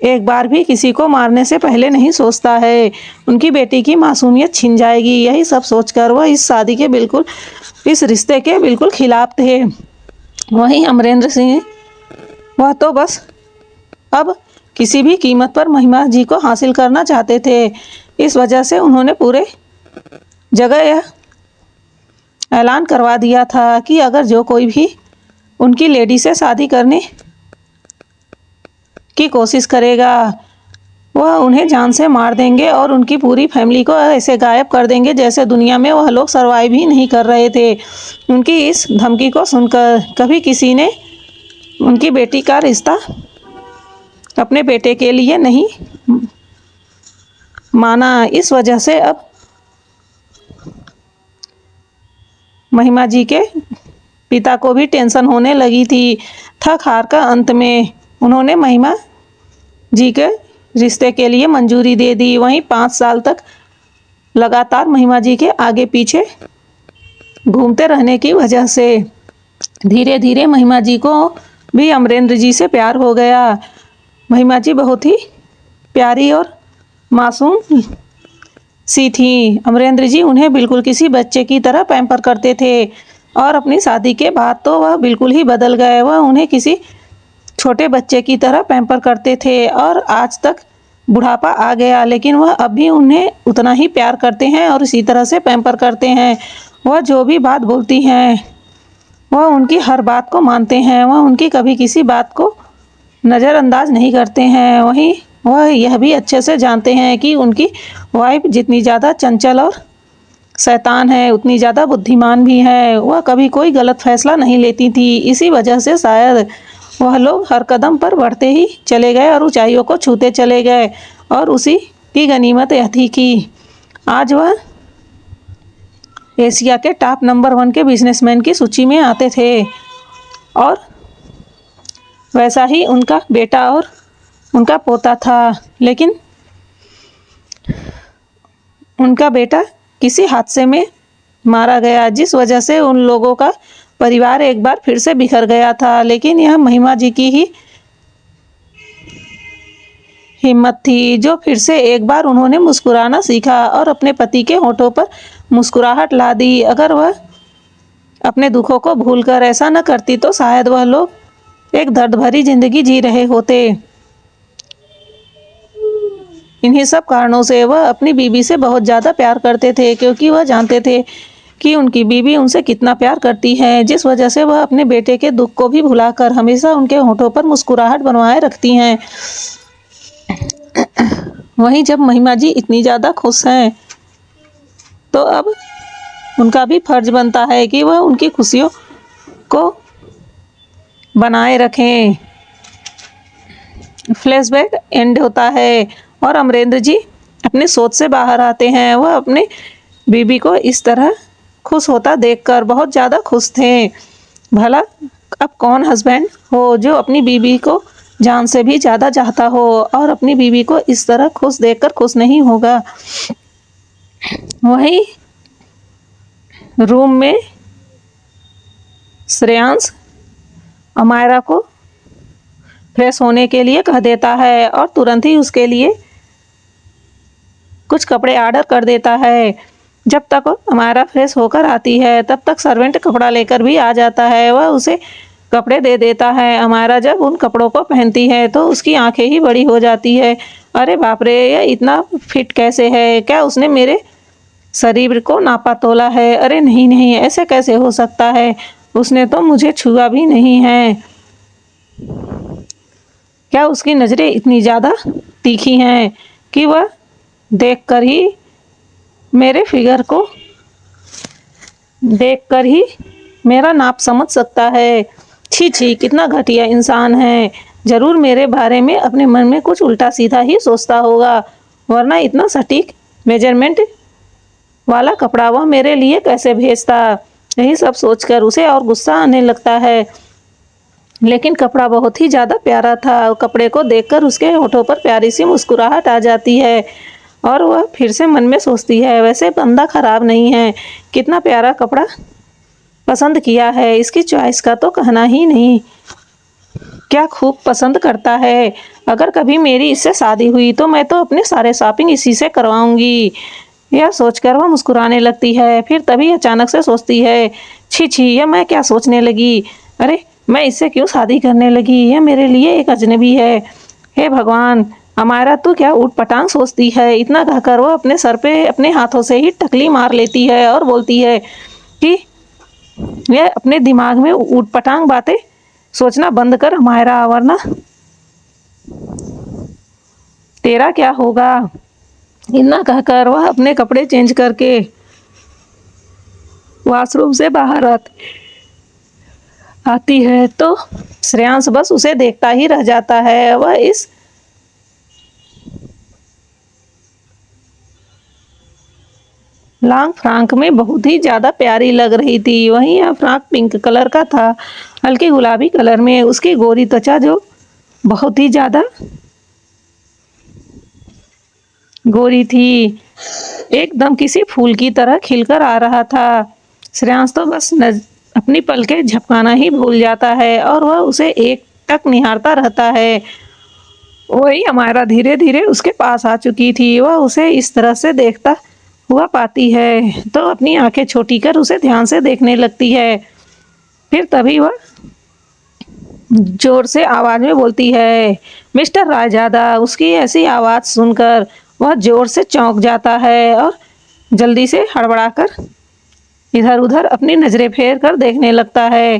एक बार भी किसी को मारने से पहले नहीं सोचता है। उनकी बेटी की मासूमियत छिन जाएगी, यही सब सोचकर वह इस रिश्ते के बिल्कुल खिलाफ थे। वहीं अमरेंद्र सिंह, वह तो बस अब किसी भी कीमत पर महिमा जी को हासिल करना चाहते थे। इस वजह से उन्होंने पूरे जगह यह ऐलान करवा दिया था कि अगर जो कोई भी उनकी लेडी से शादी करने की कोशिश करेगा, वह उन्हें जान से मार देंगे और उनकी पूरी फैमिली को ऐसे गायब कर देंगे जैसे दुनिया में वह लोग सरवाइव ही नहीं कर रहे थे। उनकी इस धमकी को सुनकर कभी किसी ने उनकी बेटी का रिश्ता अपने बेटे के लिए नहीं माना। इस वजह से अब महिमा जी के पिता को भी टेंशन होने लगी थी। थक हार का अंत में उन्होंने महिमा जी के रिश्ते के लिए मंजूरी दे दी। वहीं 5 साल तक लगातार महिमा जी के आगे पीछे घूमते रहने की वजह से धीरे धीरे महिमा जी को भी अमरेंद्र जी से प्यार हो गया। महिमा जी बहुत ही प्यारी और मासूम सी थी। अमरेंद्र जी उन्हें बिल्कुल किसी बच्चे की तरह पैम्पर करते थे और अपनी शादी के बाद तो वह बिल्कुल ही बदल गए। वह उन्हें किसी छोटे बच्चे की तरह पैम्पर करते थे और आज तक बुढ़ापा आ गया, लेकिन वह अब भी उन्हें उतना ही प्यार करते हैं और इसी तरह से पैम्पर करते हैं। वह जो भी बात बोलती हैं, वह उनकी हर बात को मानते हैं। वह उनकी कभी किसी बात को नज़रअंदाज नहीं करते हैं। वहीं वह यह भी अच्छे से जानते हैं कि उनकी वाइफ जितनी ज़्यादा चंचल और शैतान है, उतनी ज़्यादा बुद्धिमान भी है। वह कभी कोई गलत फैसला नहीं लेती थी। इसी वजह से शायद वह लोग हर कदम पर बढ़ते ही चले गए और ऊंचाइयों को छूते चले गए। और उसी की गनीमत यह थी कि आज वह एशिया के टॉप नंबर 1 के बिजनेसमैन की सूची में आते थे। और वैसा ही उनका बेटा और उनका पोता था। लेकिन उनका बेटा किसी हादसे में मारा गया, जिस वजह से उन लोगों का परिवार एक बार फिर से बिखर गया था। लेकिन यह महिमा जी की ही हिम्मत थी जो फिर से एक बार उन्होंने मुस्कुराना सीखा और अपने पति के होठों पर मुस्कुराहट ला दी। अगर वह अपने दुखों को भूलकर ऐसा न करती तो शायद वह लोग एक दर्द भरी जिंदगी जी रहे होते। इन्हीं सब कारणों से वह अपनी बीवी से बहुत ज़्यादा प्यार करते थे, क्योंकि वह जानते थे कि उनकी बीवी उनसे कितना प्यार करती है, जिस वजह से वह अपने बेटे के दुख को भी भुलाकर हमेशा उनके होठों पर मुस्कुराहट बनवाए रखती हैं। वहीं जब महिमा जी इतनी ज़्यादा खुश हैं तो अब उनका भी फर्ज बनता है कि वह उनकी खुशियों को बनाए रखें। फ्लैशबैक एंड होता है और अमरेंद्र जी अपने सोच से बाहर आते हैं। वह अपने बीबी को इस तरह खुश होता देखकर बहुत ज़्यादा खुश थे। भला अब कौन हस्बैंड हो जो अपनी बीबी को जान से भी ज़्यादा चाहता हो और अपनी बीबी को इस तरह खुश देखकर खुश नहीं होगा। वहीं रूम में श्रेयांश अमायरा को फ्रेश होने के लिए कह देता है और तुरंत ही उसके लिए कुछ कपड़े ऑर्डर कर देता है। जब तक अमायरा फ्रेश होकर आती है तब तक सर्वेंट कपड़ा लेकर भी आ जाता है। वह उसे कपड़े दे देता है। अमायरा जब उन कपड़ों को पहनती है तो उसकी आंखें ही बड़ी हो जाती है। अरे बाप रे, यह इतना फिट कैसे है? क्या उसने मेरे शरीर को नापा तोला है? अरे नहीं नहीं, ऐसे कैसे हो सकता है? उसने तो मुझे छुआ भी नहीं है। क्या उसकी नज़रें इतनी ज़्यादा तीखी हैं कि वह देखकर ही मेरे फिगर को देखकर ही मेरा नाप समझ सकता है? छी छी, कितना घटिया इंसान है। जरूर मेरे बारे में अपने मन में कुछ उल्टा सीधा ही सोचता होगा, वरना इतना सटीक मेजरमेंट वाला कपड़ा वह मेरे लिए कैसे भेजता। यही सब सोचकर उसे और गुस्सा आने लगता है। लेकिन कपड़ा बहुत ही ज़्यादा प्यारा था। कपड़े को देखकर उसके होठों पर प्यारी सी मुस्कुराहट आ जाती है और वह फिर से मन में सोचती है, वैसे बंदा खराब नहीं है, कितना प्यारा कपड़ा पसंद किया है, इसकी चॉइस का तो कहना ही नहीं, क्या खूब पसंद करता है। अगर कभी मेरी इससे शादी हुई तो मैं तो अपने सारे शॉपिंग इसी से करवाऊंगी। यह सोचकर वह मुस्कुराने लगती है। फिर तभी अचानक से सोचती है, छी छी, यह मैं क्या सोचने लगी। अरे मैं इससे क्यों शादी करने लगी, यह मेरे लिए एक अजनबी है। हे भगवान, हमारा तू क्या ऊट पटांग सोचती है। इतना कहकर वो अपने सर पे अपने हाथों से ही टकली मार लेती है और बोलती है कि यह अपने दिमाग में ऊट पटांग बातें सोचना बंद कर हमारा, वरना तेरा क्या होगा। इतना कहकर वह अपने कपड़े चेंज करके वॉशरूम से बाहर आती है तो श्रेयांश बस उसे देखता ही रह जाता है। वह इस लॉन्ग फ्रॉक में बहुत ही ज़्यादा प्यारी लग रही थी। वहीं यह फ्रॉक पिंक कलर का था, हल्के गुलाबी कलर में। उसकी गोरी त्वचा जो बहुत ही ज़्यादा गोरी थी, एकदम किसी फूल की तरह खिलकर आ रहा था। श्रेयांश तो बस अपनी पलकें झपकाना ही भूल जाता है और वह उसे एक टक निहारता रहता है। वही हमारा धीरे धीरे उसके पास आ चुकी थी। वह उसे इस तरह से देखता हुआ पाती है तो अपनी आंखें छोटी कर उसे ध्यान से देखने लगती है। फिर तभी वह जोर से आवाज में बोलती है, मिस्टर रायजादा। उसकी ऐसी आवाज सुनकर वह जोर से चौंक जाता है और जल्दी से हड़बड़ाकर इधर उधर अपनी नजरें फेर कर देखने लगता है।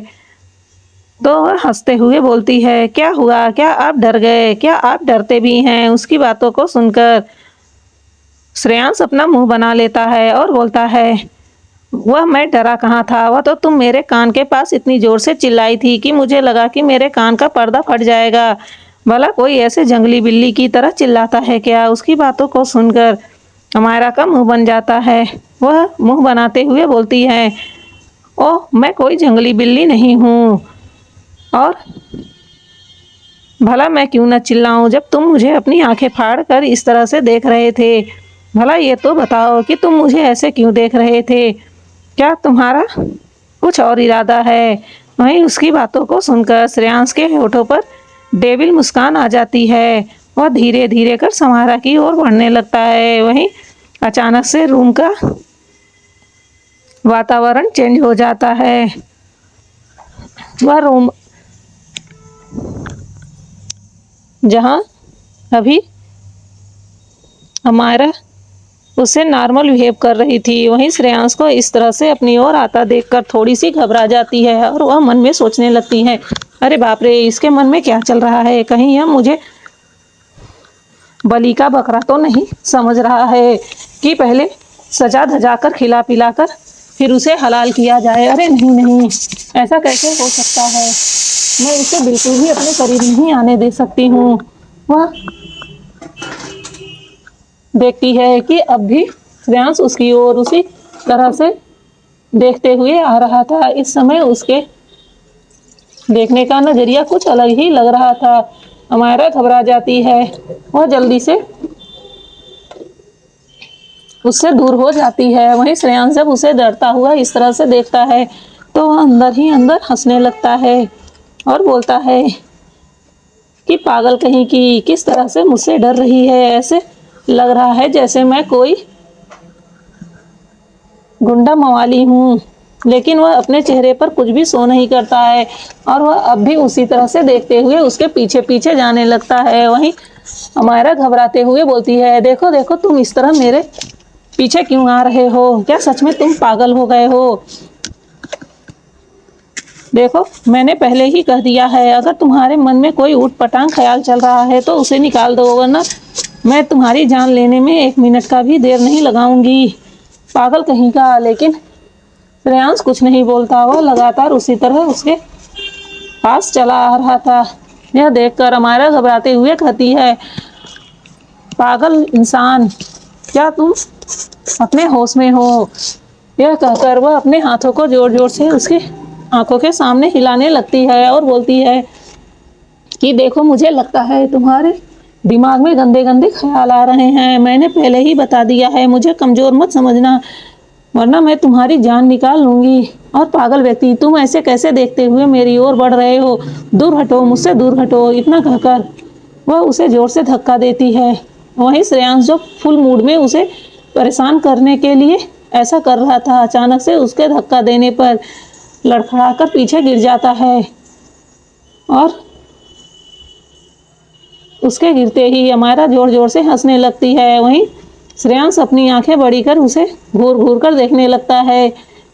तो वह हंसते हुए बोलती है, क्या हुआ, क्या आप डर गए, क्या आप डरते भी हैं। उसकी बातों को सुनकर श्रेयांश अपना मुंह बना लेता है और बोलता है, वह मैं डरा कहाँ था, वह तो तुम मेरे कान के पास इतनी जोर से चिल्लाई थी कि मुझे लगा कि मेरे कान का पर्दा फट जाएगा। भला कोई ऐसे जंगली बिल्ली की तरह चिल्लाता है क्या। उसकी बातों को सुनकर हमारा का मुंह बन जाता है। वह मुंह बनाते हुए बोलती है, ओह मैं कोई जंगली बिल्ली नहीं हूँ, और भला मैं क्यों न चिल्लाऊं जब तुम मुझे अपनी आंखें फाड़ कर इस तरह से देख रहे थे। भला ये तो बताओ कि तुम मुझे ऐसे क्यों देख रहे थे, क्या तुम्हारा कुछ और इरादा है। वहीं उसकी बातों को सुनकर श्रेयांश के होठों पर डेविल मुस्कान आ जाती है। वह धीरे धीरे कर समारा की ओर बढ़ने लगता है। वहीं अचानक से रूम का वातावरण चेंज हो जाता है। वह रूम जहाँ अभी हमारा उससे नॉर्मल बिहेव कर रही थी, वहीं श्रेयांश को इस तरह से अपनी ओर आता देखकर थोड़ी सी घबरा जाती है और वह मन में सोचने लगती है, अरे बाप रे, इसके मन में क्या चल रहा है। कहीं यह मुझे बलि का बकरा तो नहीं समझ रहा है कि पहले सजा धजा कर खिला पिला कर फिर उसे हलाल किया जाए। अरे नहीं नहीं, ऐसा कैसे हो सकता है। मैं इसे बिल्कुल भी अपने करीब नहीं आने दे सकती हूँ। वह देखती है कि अब भी श्रेयांश उसकी ओर उसी तरह से देखते हुए आ रहा था। इस समय उसके देखने का नजरिया कुछ अलग ही लग रहा था। अमायरा घबरा जाती है। वह जल्दी से उससे दूर हो जाती है। वहीं श्रेयांश जब उसे डरता हुआ इस तरह से देखता है तो वह अंदर ही अंदर हंसने लगता है और बोलता है कि पागल कहीं की, किस तरह से मुझसे डर रही है। ऐसे लग रहा है जैसे मैं कोई गुंडा मवाली हूँ। लेकिन वह अपने चेहरे पर कुछ भी शो नहीं करता है और वह अब भी उसी तरह से देखते हुए उसके पीछे पीछे जाने लगता है। वहीं अमायरा घबराते हुए बोलती है, देखो देखो, तुम इस तरह मेरे पीछे क्यों आ रहे हो, क्या सच में तुम पागल हो गए हो। देखो मैंने पहले ही कह दिया है, अगर तुम्हारे मन में कोई ऊट पटांग ख्याल चल रहा है तो उसे निकाल दो, वरना मैं तुम्हारी जान लेने में 1 मिनट का भी देर नहीं लगाऊंगी। पागल कहीं का। लेकिन श्रेयांश कुछ नहीं बोलता। वह लगातार उसी तरह उसके पास चला आ रहा था। यह देखकर अमायरा घबराते हुए कहती है, पागल इंसान, क्या तुम अपने होश में हो? यह कहकर वह अपने हाथों को जोर जोर से उसकी आंखों के सामने हिलाने लगती है और बोलती है कि देखो, मुझे लगता है तुम्हारे दिमाग में गंदे गंदे ख्याल आ रहे हैं। मैंने पहले ही बता दिया है, मुझे कमज़ोर मत समझना, वरना मैं तुम्हारी जान निकाल लूंगी। और पागल व्यक्ति, तुम ऐसे कैसे देखते हुए मेरी ओर बढ़ रहे हो? दूर हटो, मुझसे दूर हटो। इतना कहकर वह उसे जोर से धक्का देती है। वहीं श्रेयांश, जो फुल मूड में उसे परेशान करने के लिए ऐसा कर रहा था, अचानक से उसके धक्का देने पर लड़खड़ाकर पीछे गिर जाता है और उसके गिरते ही अमायरा जोर जोर से हंसने लगती है। वहीं श्रेयांश अपनी आंखें बड़ी कर उसे घूर घूर कर देखने लगता है।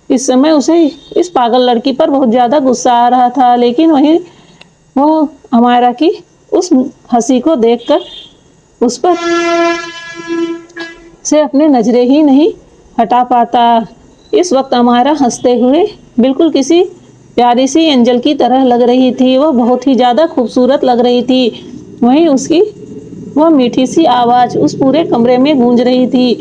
इस समय उसे इस पागल लड़की पर बहुत ज़्यादा गुस्सा आ रहा था, लेकिन वहीं वो अमायरा की उस हंसी को देखकर उस पर से अपनी नजरें ही नहीं हटा पाता। इस वक्त अमायरा हंसते हुए बिल्कुल किसी प्यारी सी एंजल की तरह लग रही थी। वह बहुत ही ज़्यादा खूबसूरत लग रही थी। वहीं उसकी वह मीठी सी आवाज़ उस पूरे कमरे में गूंज रही थी।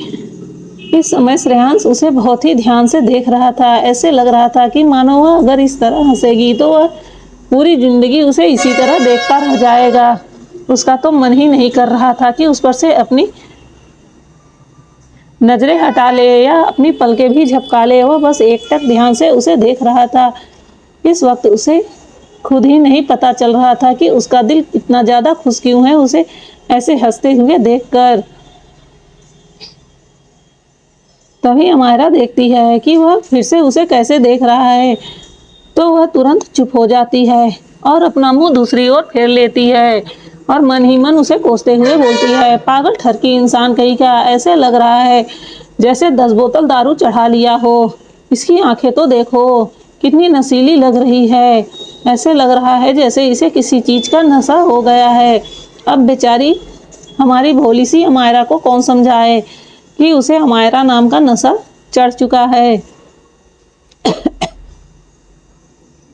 इस समय श्रेयांश उसे बहुत ही ध्यान से देख रहा था। ऐसे लग रहा था कि मानो वह अगर इस तरह हंसेगी तो वह पूरी जिंदगी उसे इसी तरह देखता रह जाएगा। उसका तो मन ही नहीं कर रहा था कि उस पर से अपनी नजरें हटा ले या अपनी पलकें भी झपका ले। वह बस एकटक ध्यान से उसे देख रहा था। इस वक्त उसे खुद ही नहीं पता चल रहा था कि उसका दिल इतना ज़्यादा खुश क्यों है उसे ऐसे हंसते हुए देखकर। तभी अमायरा देखती है कि वह फिर से उसे कैसे देख रहा है, तो वह तुरंत चुप हो जाती है और अपना मुंह दूसरी ओर फेर लेती है और मन ही मन उसे कोसते हुए बोलती है, पागल ठरकी इंसान कहीं का, ऐसे लग रहा है जैसे 10 बोतल दारू चढ़ा लिया हो। इसकी आंखें तो देखो, कितनी नशीली लग रही है। ऐसे लग रहा है जैसे इसे किसी चीज़ का नशा हो गया है। अब बेचारी हमारी भोली सी अमायरा को कौन समझाए कि उसे अमायरा नाम का नशा चढ़ चुका है।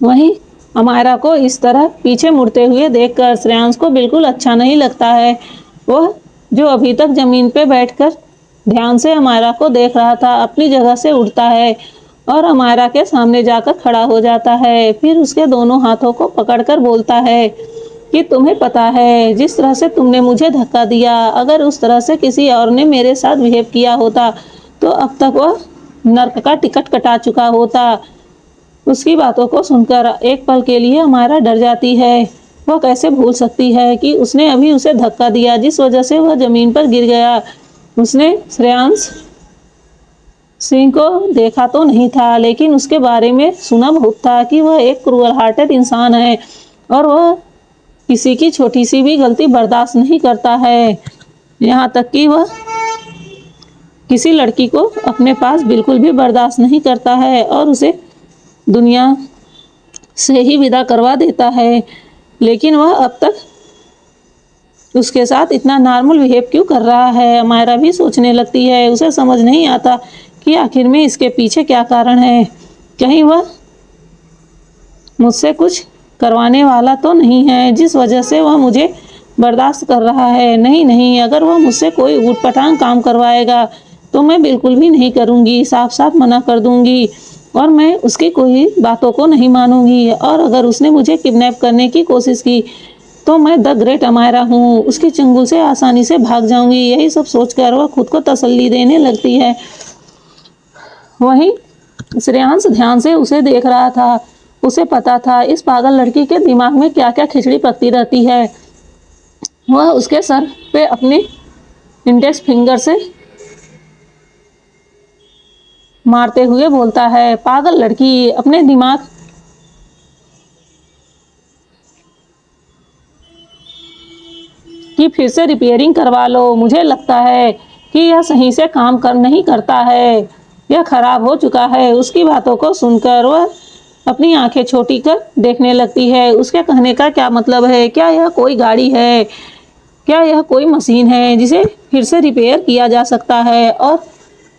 वहीं अमायरा को इस तरह पीछे मुड़ते हुए देखकर श्रेयांश को बिल्कुल अच्छा नहीं लगता है। वह जो अभी तक जमीन पे बैठकर ध्यान से अमायरा को देख रहा था, अपनी जगह से उठता है और अमायरा के सामने जाकर खड़ा हो जाता है। फिर उसके दोनों हाथों को पकड़कर बोलता है कि तुम्हें पता है, जिस तरह से तुमने मुझे धक्का दिया, अगर उस तरह से किसी और ने मेरे साथ बिहेव किया होता तो अब तक वह नर्क का टिकट कटा चुका होता। उसकी बातों को सुनकर एक पल के लिए अमायरा डर जाती है। वह कैसे भूल सकती है कि उसने अभी उसे धक्का दिया, जिस वजह से वह जमीन पर गिर गया। उसने श्रेयांश सिंह को देखा तो नहीं था, लेकिन उसके बारे में सुना बहुत था कि वह एक क्रूअल हार्टेड इंसान है और वह किसी की छोटी सी भी गलती बर्दाश्त नहीं करता है। यहाँ तक कि वह किसी लड़की को अपने पास बिल्कुल भी बर्दाश्त नहीं करता है और उसे दुनिया से ही विदा करवा देता है। लेकिन वह अब तक उसके साथ इतना नॉर्मल बिहेव क्यों कर रहा है? अमायरा भी सोचने लगती है। उसे समझ नहीं आता कि आखिर में इसके पीछे क्या कारण है। कहीं वह मुझसे कुछ करवाने वाला तो नहीं है जिस वजह से वह मुझे बर्दाश्त कर रहा है। नहीं नहीं, अगर वह मुझसे कोई ऊटपटांग काम करवाएगा तो मैं बिल्कुल भी नहीं करूँगी, साफ साफ मना कर दूँगी और मैं उसकी कोई बातों को नहीं मानूंगी। और अगर उसने मुझे किडनैप करने की कोशिश की तो मैं द ग्रेट अमायरा हूँ, उसके चंगुल से आसानी से भाग जाऊंगी। यही सब सोचकर वह खुद को तसल्ली देने लगती है। वहीं श्रेयांश ध्यान से उसे देख रहा था। उसे पता था इस पागल लड़की के दिमाग में क्या क्या खिचड़ी पकती रहती है। वह उसके सर पे अपने इंडेक्स फिंगर से मारते हुए बोलता है, पागल लड़की, अपने दिमाग की फिर से रिपेयरिंग करवा लो। मुझे लगता है कि यह सही से काम नहीं करता है, यह खराब हो चुका है। उसकी बातों को सुनकर वह अपनी आंखें छोटी कर देखने लगती है। उसके कहने का क्या मतलब है? क्या यह कोई गाड़ी है? क्या यह कोई मशीन है जिसे फिर से रिपेयर किया जा सकता है? और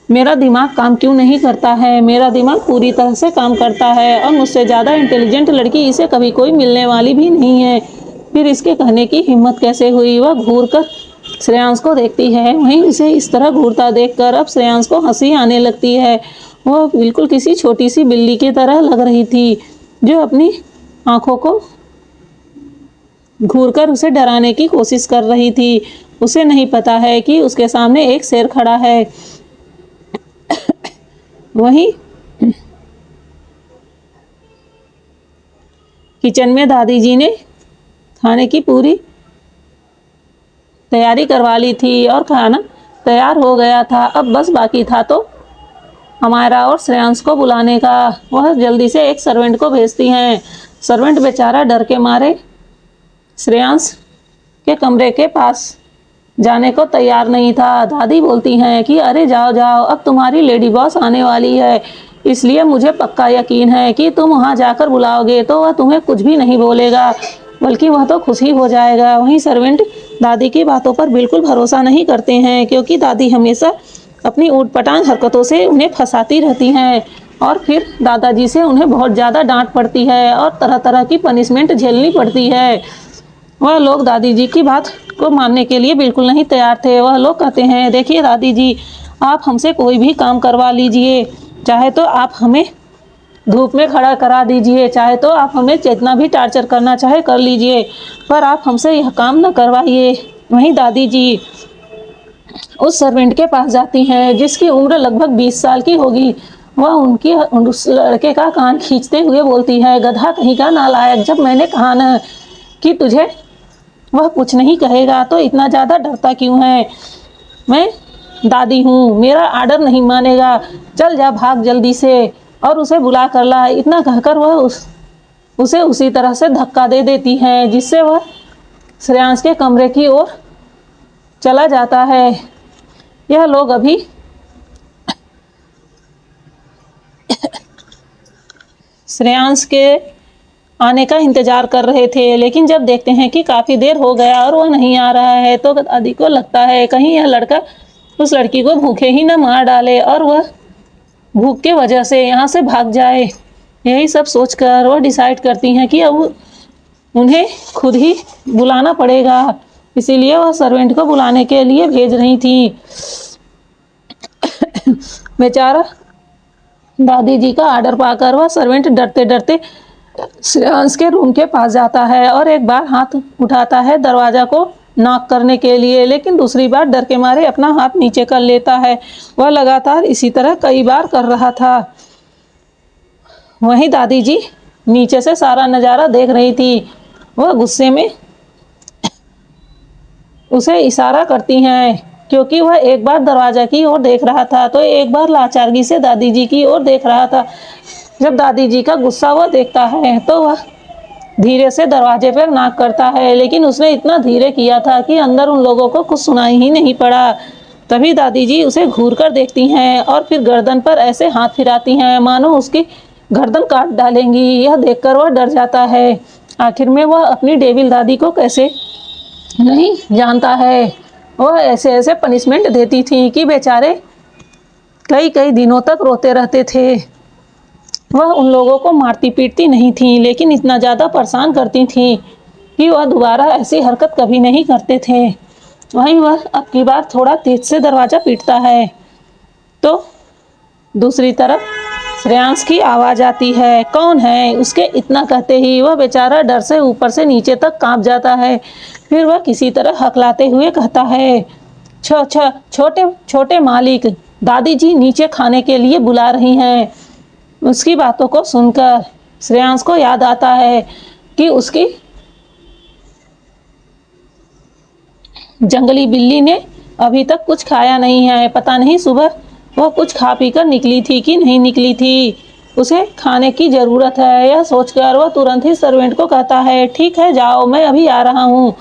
मेरा दिमाग काम क्यों नहीं करता है? मेरा दिमाग पूरी तरह से काम करता है और मुझसे ज़्यादा इंटेलिजेंट लड़की इसे कभी कोई मिलने वाली भी नहीं है। फिर इसके कहने की हिम्मत कैसे हुई। वह घूर कर श्रेयांश को देखती है। वहीं इसे इस तरह घूरता देखकर अब श्रेयांश को हंसी आने लगती है। वह बिल्कुल किसी छोटी सी बिल्ली की तरह लग रही थी जो अपनी आंखों को घूरकर उसे डराने की कोशिश कर रही थी। उसे नहीं पता है कि उसके सामने एक शेर खड़ा है। वहीं किचन में दादी जी ने खाने की पूरी तैयारी करवा ली थी और खाना तैयार हो गया था। अब बस बाकी था तो हमारा और श्रेयांश को बुलाने का। वह जल्दी से एक सर्वेंट को भेजती हैं। सर्वेंट बेचारा डर के मारे श्रेयांश के कमरे के पास जाने को तैयार नहीं था। दादी बोलती हैं कि अरे जाओ जाओ, अब तुम्हारी लेडी बॉस आने वाली है, इसलिए मुझे पक्का यकीन है कि तुम वहां जाकर बुलाओगे तो वह तुम्हें कुछ भी नहीं बोलेगा, बल्कि वह तो खुश ही हो जाएगा। वहीं सर्वेंट दादी की बातों पर बिल्कुल भरोसा नहीं करते हैं, क्योंकि दादी हमेशा अपनी ऊटपटांग हरकतों से उन्हें फंसाती रहती हैं और फिर दादाजी से उन्हें बहुत ज़्यादा डांट पड़ती है और तरह तरह की पनिशमेंट झेलनी पड़ती है। वह लोग दादी जी की बात को मानने के लिए बिल्कुल नहीं तैयार थे। वह लोग कहते हैं, देखिए दादी जी, आप हमसे कोई भी काम करवा लीजिए, चाहे तो आप हमें धूप में खड़ा करा दीजिए, चाहे तो आप हमें जितना भी टार्चर करना चाहे कर लीजिए, पर आप हमसे यह काम न करवाइए। वहीं दादी जी उस सर्वेंट के पास जाती हैं जिसकी उम्र लगभग 20 साल की होगी। वह उस लड़के का कान खींचते हुए बोलती है, गधा कहीं का नालायक, जब मैंने कहा न कि तुझे वह कुछ नहीं कहेगा तो इतना ज़्यादा डरता क्यों है। मैं दादी हूँ, मेरा आर्डर नहीं मानेगा, चल जा, भाग जल्दी से और उसे बुला कर ला। इतना कहकर वह उसे उसी तरह से धक्का दे देती है जिससे वह श्रेयांश के कमरे की ओर चला जाता है। यह लोग अभी श्रेयांश के आने का इंतजार कर रहे थे, लेकिन जब देखते हैं कि काफ़ी देर हो गया और वह नहीं आ रहा है तो दादी को लगता है कहीं यह लड़का उस लड़की को भूखे ही न मार डाले और वह भूख के वजह से यहाँ से भाग जाए। यही सब सोचकर वह डिसाइड करती हैं कि अब उन्हें खुद ही बुलाना पड़ेगा, इसीलिए वह सर्वेंट को बुलाने के लिए भेज रही थी। बेचारा दादी जी का आर्डर पाकर वह सर्वेंट डरते डरते श्रेयांश के रूम के पास जाता है और एक बार हाथ उठाता है दरवाज़ा को नॉक करने के लिए, लेकिन दूसरी बार डर के मारे अपना हाथ नीचे कर लेता है। वह लगातार इसी तरह कई बार कर रहा था। वहीं दादी जी नीचे से सारा नज़ारा देख रही थी। वह गुस्से में उसे इशारा करती हैं, क्योंकि वह एक बार दरवाज़ा की ओर देख रहा था तो एक बार लाचारगी से दादी जी की ओर देख रहा था। जब दादी जी का गुस्सा वह देखता है तो वह धीरे से दरवाजे पर नॉक करता है, लेकिन उसने इतना धीरे किया था कि अंदर उन लोगों को कुछ सुनाई ही नहीं पड़ा। तभी दादी जी उसे घूर कर देखती हैं और फिर गर्दन पर ऐसे हाथ फिराती हैं मानो उसकी गर्दन काट डालेंगी। यह देखकर वह डर जाता है। आखिर में वह अपनी डेविल दादी को कैसे नहीं जानता है। वह ऐसे ऐसे पनिशमेंट देती थी कि बेचारे कई कई दिनों तक रोते रहते थे। वह उन लोगों को मारती पीटती नहीं थी, लेकिन इतना ज़्यादा परेशान करती थी कि वह दोबारा ऐसी हरकत कभी नहीं करते थे। वहीं वह अब की बार थोड़ा तेज से दरवाज़ा पीटता है तो दूसरी तरफ श्रेयांश की आवाज़ आती है, कौन है? उसके इतना कहते ही वह बेचारा डर से ऊपर से नीचे तक कांप जाता है। फिर वह किसी तरह हकलाते हुए कहता है, छोटे छोटे मालिक, दादी जी नीचे खाने के लिए बुला रही हैं। उसकी बातों को सुनकर श्रेयांश को याद आता है कि उसकी जंगली बिल्ली ने अभी तक कुछ खाया नहीं है। पता नहीं सुबह वह कुछ खा पी कर निकली थी कि नहीं निकली थी, उसे खाने की ज़रूरत है। यह सोचकर वह तुरंत ही सर्वेंट को कहता है, ठीक है जाओ, मैं अभी आ रहा हूँ।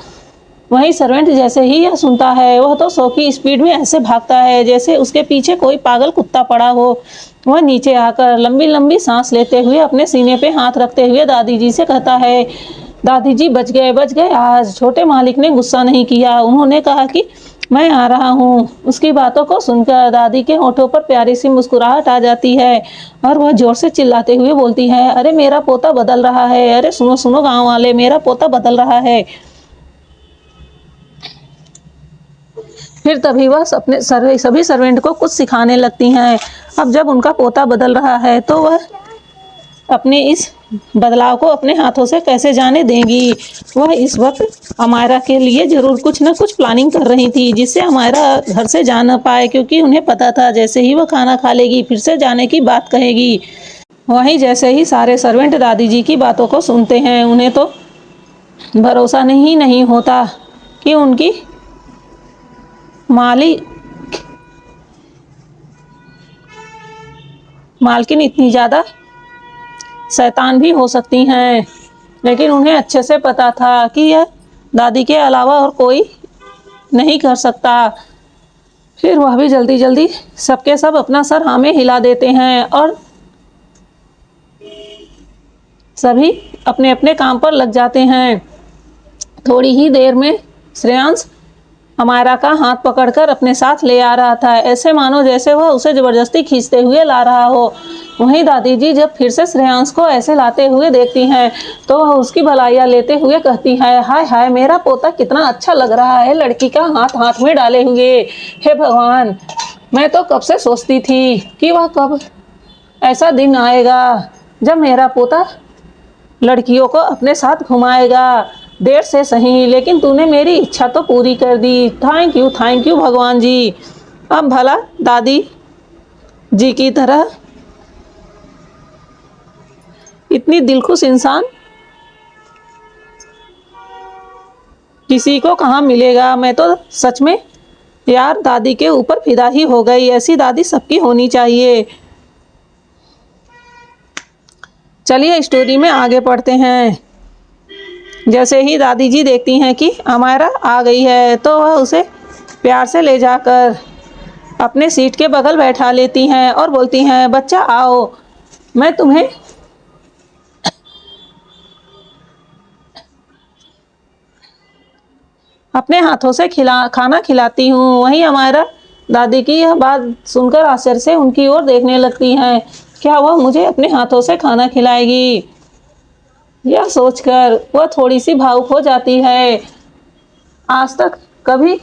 वहीं सर्वेंट जैसे ही यह सुनता है वह तो 100 की स्पीड में ऐसे भागता है जैसे उसके पीछे कोई पागल कुत्ता पड़ा हो। वह नीचे आकर लंबी लंबी सांस लेते हुए अपने सीने पे हाथ रखते हुए दादी जी से कहता है, दादी जी बच गए आज। छोटे मालिक ने गुस्सा नहीं किया, उन्होंने कहा कि मैं आ रहा हूँ। उसकी बातों को सुनकर दादी के होठों पर प्यारी सी मुस्कुराहट आ जाती है और वह जोर से चिल्लाते हुए बोलती है, अरे मेरा पोता बदल रहा है, अरे सुनो सुनो गांव वाले, मेरा पोता बदल रहा है। फिर तभी वह अपने सभी सर्वेंट को कुछ सिखाने लगती हैं। अब जब उनका पोता बदल रहा है तो वह अपने इस बदलाव को अपने हाथों से कैसे जाने देंगी। वह इस वक्त अमायरा के लिए जरूर कुछ न कुछ प्लानिंग कर रही थी, जिससे अमायरा घर से जा न पाए, क्योंकि उन्हें पता था जैसे ही वह खाना खा लेगी फिर से जाने की बात कहेगी। वहीं जैसे ही सारे सर्वेंट दादी जी की बातों को सुनते हैं, उन्हें तो भरोसा नहीं होता कि उनकी मालकिन इतनी ज़्यादा शैतान भी हो सकती हैं। लेकिन उन्हें अच्छे से पता था कि यह दादी के अलावा और कोई नहीं कर सकता। फिर वह भी जल्दी जल्दी सबके सब अपना सर हाँ में हिला देते हैं और सभी अपने अपने काम पर लग जाते हैं। थोड़ी ही देर में श्रेयांश अमायरा का हाथ पकड़कर अपने साथ ले आ रहा था, ऐसे मानो जैसे वह उसे जबरदस्ती खींचते हुए ला रहा हो। वहीं दादी जी जब फिर से श्रेयांश को ऐसे लाते हुए देखती हैं तो वह उसकी भलाइयाँ लेते हुए कहती है, हाय हाय मेरा पोता कितना अच्छा लग रहा है लड़की का हाथ हाथ में डाले हुए। हे भगवान, मैं तो कब से सोचती थी कि वह कब ऐसा दिन आएगा जब मेरा पोता लड़कियों को अपने साथ घुमाएगा। देर से सही, लेकिन तूने मेरी इच्छा तो पूरी कर दी। थैंक यू भगवान जी। अब भला दादी जी की तरह इतनी दिलखुश इंसान किसी को कहाँ मिलेगा। मैं तो सच में यार दादी के ऊपर फिदा ही हो गई। ऐसी दादी सबकी होनी चाहिए। चलिए स्टोरी में आगे पढ़ते हैं। जैसे ही दादी जी देखती हैं कि अमायरा आ गई है तो वह उसे प्यार से ले जाकर अपने सीट के बगल बैठा लेती हैं और बोलती हैं, बच्चा आओ, मैं तुम्हें अपने हाथों से खाना खिलाती हूँ। वहीं अमायरा दादी की यह बात सुनकर आश्चर्य से उनकी ओर देखने लगती हैं। क्या वह मुझे अपने हाथों से खाना खिलाएगी? यह सोचकर वह थोड़ी सी भावुक हो जाती है। आज तक कभी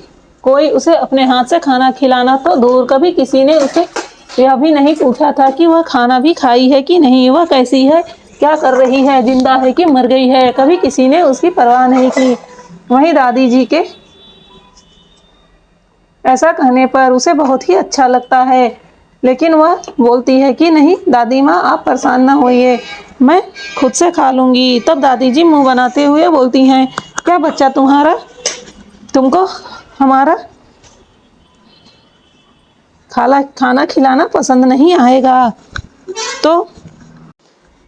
कोई उसे अपने हाथ से खाना खिलाना तो दूर, कभी किसी ने उसे यह भी नहीं पूछा था कि वह खाना भी खाई है कि नहीं, वह कैसी है, क्या कर रही है, जिंदा है कि मर गई है। कभी किसी ने उसकी परवाह नहीं की। वहीं दादी जी के ऐसा कहने पर उसे बहुत ही अच्छा लगता है, लेकिन वह बोलती है कि नहीं दादी माँ, आप परेशान ना होइए, मैं खुद से खा लूँगी। तब दादी जी मुंह बनाते हुए बोलती हैं, क्या बच्चा तुमको हमारा खाना खिलाना पसंद नहीं आएगा? तो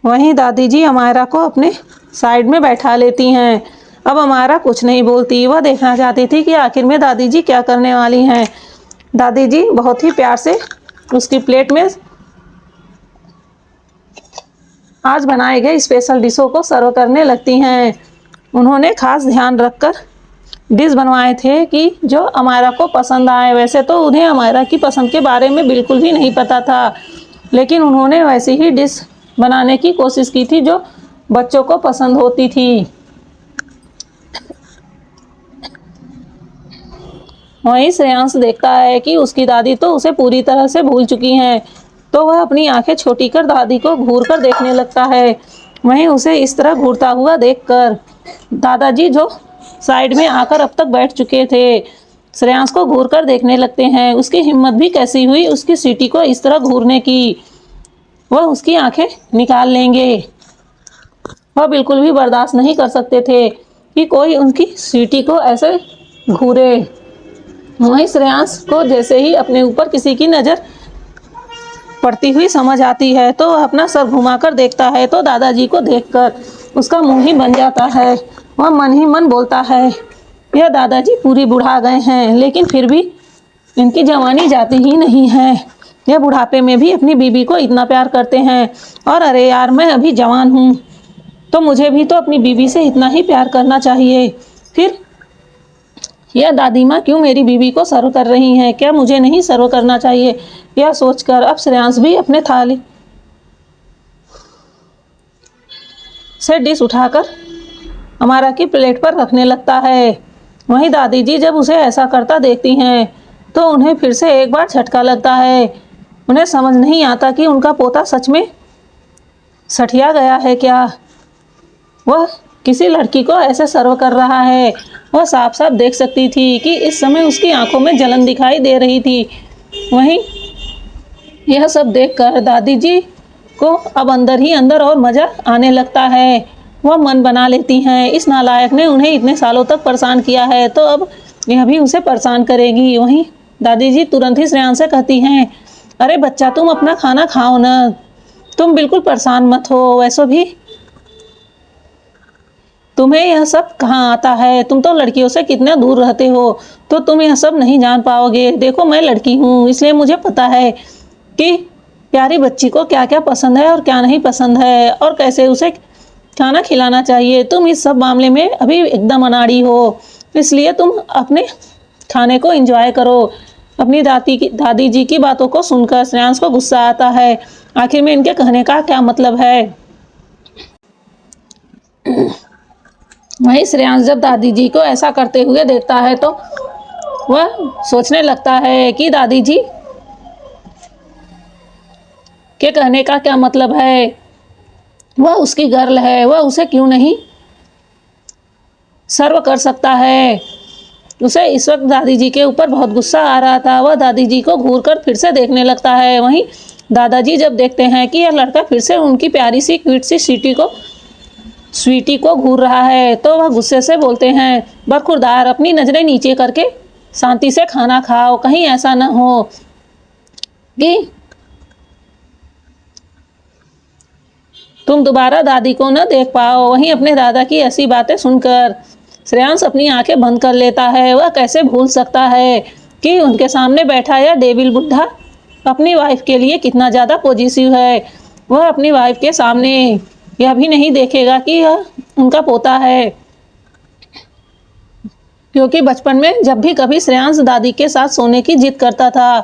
वहीं दादी जी अमायरा को अपने साइड में बैठा लेती हैं। अब अमायरा कुछ नहीं बोलती। वह देखना चाहती थी कि आखिर में दादी जी क्या करने वाली हैं। दादी जी बहुत ही प्यार से उसकी प्लेट में आज बनाए गए स्पेशल डिशों को सर्व करने लगती हैं। उन्होंने खास ध्यान रखकर डिश बनवाए थे कि जो अमायरा को पसंद आए। वैसे तो उन्हें अमायरा की पसंद के बारे में बिल्कुल भी नहीं पता था, लेकिन उन्होंने वैसी ही डिश बनाने की कोशिश की थी जो बच्चों को पसंद होती थी। वहीं श्रेयांश देखता है कि उसकी दादी तो उसे पूरी तरह से भूल चुकी हैं, तो वह अपनी आंखें छोटी कर दादी को घूर कर देखने लगता है। वहीं उसे इस तरह घूरता हुआ देखकर दादाजी जो साइड में आकर अब तक बैठ चुके थे, श्रेयांश को घूर कर देखने लगते हैं। उसकी हिम्मत भी कैसी हुई उसकी सीटी को इस तरह घूरने की। वह उसकी आंखें निकाल लेंगे। वह बिल्कुल भी बर्दाश्त नहीं कर सकते थे कि कोई उनकी सीटी को ऐसे घूरे। वहीं श्रेयांश को जैसे ही अपने ऊपर किसी की नज़र पड़ती हुई समझ आती है तो वह अपना सर घुमाकर देखता है तो दादाजी को देखकर उसका मुंह ही बन जाता है। वह मन ही मन बोलता है, यह दादाजी पूरी बुढ़ा गए हैं, लेकिन फिर भी इनकी जवानी जाती ही नहीं है। यह बुढ़ापे में भी अपनी बीबी को इतना प्यार करते हैं, और अरे यार, मैं अभी जवान हूँ तो मुझे भी तो अपनी बीबी से इतना ही प्यार करना चाहिए। फिर यह दादी माँ क्यों मेरी बीवी को सर्व कर रही हैं? क्या मुझे नहीं सर्व करना चाहिए? यह सोचकर अब श्रेयांश भी अपने थाली से डिश उठाकर अमारा की प्लेट पर रखने लगता है। वहीं दादी जी जब उसे ऐसा करता देखती हैं तो उन्हें फिर से एक बार झटका लगता है। उन्हें समझ नहीं आता कि उनका पोता सच में सठिया गया है क्या। वह किसी लड़की को ऐसे सर्व कर रहा है। वह साफ साफ देख सकती थी कि इस समय उसकी आंखों में जलन दिखाई दे रही थी। वहीं यह सब देखकर दादी जी को अब अंदर ही अंदर और मज़ा आने लगता है। वह मन बना लेती हैं इस नालायक ने उन्हें इतने सालों तक परेशान किया है तो अब यह भी उसे परेशान करेगी। वहीं दादी जी तुरंत ही श्रेयांश से कहती हैं, अरे बच्चा तुम अपना खाना खाओ ना, तुम बिल्कुल परेशान मत हो। वैसे भी तुम्हें यह सब कहाँ आता है, तुम तो लड़कियों से कितना दूर रहते हो तो तुम यह सब नहीं जान पाओगे। देखो मैं लड़की हूँ इसलिए मुझे पता है कि प्यारी बच्ची को क्या क्या पसंद है और क्या नहीं पसंद है और कैसे उसे खाना खिलाना चाहिए। तुम इस सब मामले में अभी एकदम अनाड़ी हो, इसलिए तुम अपने खाने को एंजॉय करो। अपनी दादी जी की बातों को सुनकर श्रेयांश को गुस्सा आता है। आखिर में इनके कहने का क्या मतलब है। वहीं श्रेयांश जब दादी जी को ऐसा करते हुए देखता है तो वह सोचने लगता है कि दादी जी के कहने का क्या मतलब है। वह उसकी गर्ल है, वह उसे क्यों नहीं सर्व कर सकता है। उसे इस वक्त दादी जी के ऊपर बहुत गुस्सा आ रहा था। वह दादी जी को घूरकर फिर से देखने लगता है। वहीं दादाजी जब देखते हैं कि यह लड़का फिर से उनकी प्यारी सी क्यूट सी स्वीटी को घूर रहा है तो वह गुस्से से बोलते हैं, बरखुरदार अपनी नज़रें नीचे करके शांति से खाना खाओ, कहीं ऐसा न हो कि तुम दोबारा दादी को न देख पाओ। वहीं अपने दादा की ऐसी बातें सुनकर श्रेयांश अपनी आंखें बंद कर लेता है। वह कैसे भूल सकता है कि उनके सामने बैठा यह डेविल बुढ़ा अपनी वाइफ के लिए कितना ज़्यादा पॉजिटिव है। वह अपनी वाइफ के सामने यह भी नहीं देखेगा कि यह उनका पोता है, क्योंकि बचपन में जब भी कभी श्रेयांश दादी के साथ सोने की जिद करता था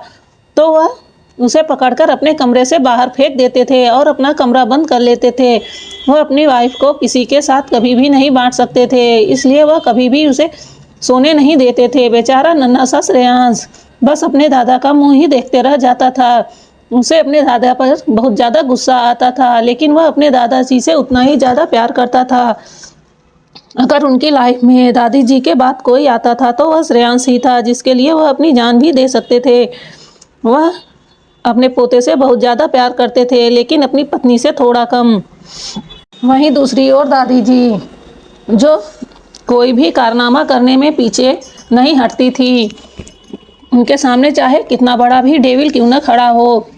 तो वह उसे पकड़कर अपने कमरे से बाहर फेंक देते थे और अपना कमरा बंद कर लेते थे। वह अपनी वाइफ को किसी के साथ कभी भी नहीं बांट सकते थे, इसलिए वह कभी भी उसे सोने नहीं देते थे। बेचारा नन्हा सा श्रेयांश बस अपने दादा का मुंह ही देखते रह जाता था। उसे अपने दादा पर बहुत ज़्यादा गुस्सा आता था, लेकिन वह अपने दादाजी से उतना ही ज़्यादा प्यार करता था। अगर उनकी लाइफ में दादी जी के बाद कोई आता था तो वह श्रेयांश ही था, जिसके लिए वह अपनी जान भी दे सकते थे। वह अपने पोते से बहुत ज़्यादा प्यार करते थे, लेकिन अपनी पत्नी से थोड़ा कम। वहीं दूसरी ओर दादी जी जो कोई भी कारनामा करने में पीछे नहीं हटती थी। उनके सामने चाहे कितना बड़ा भी डेविल क्यों न खड़ा हो,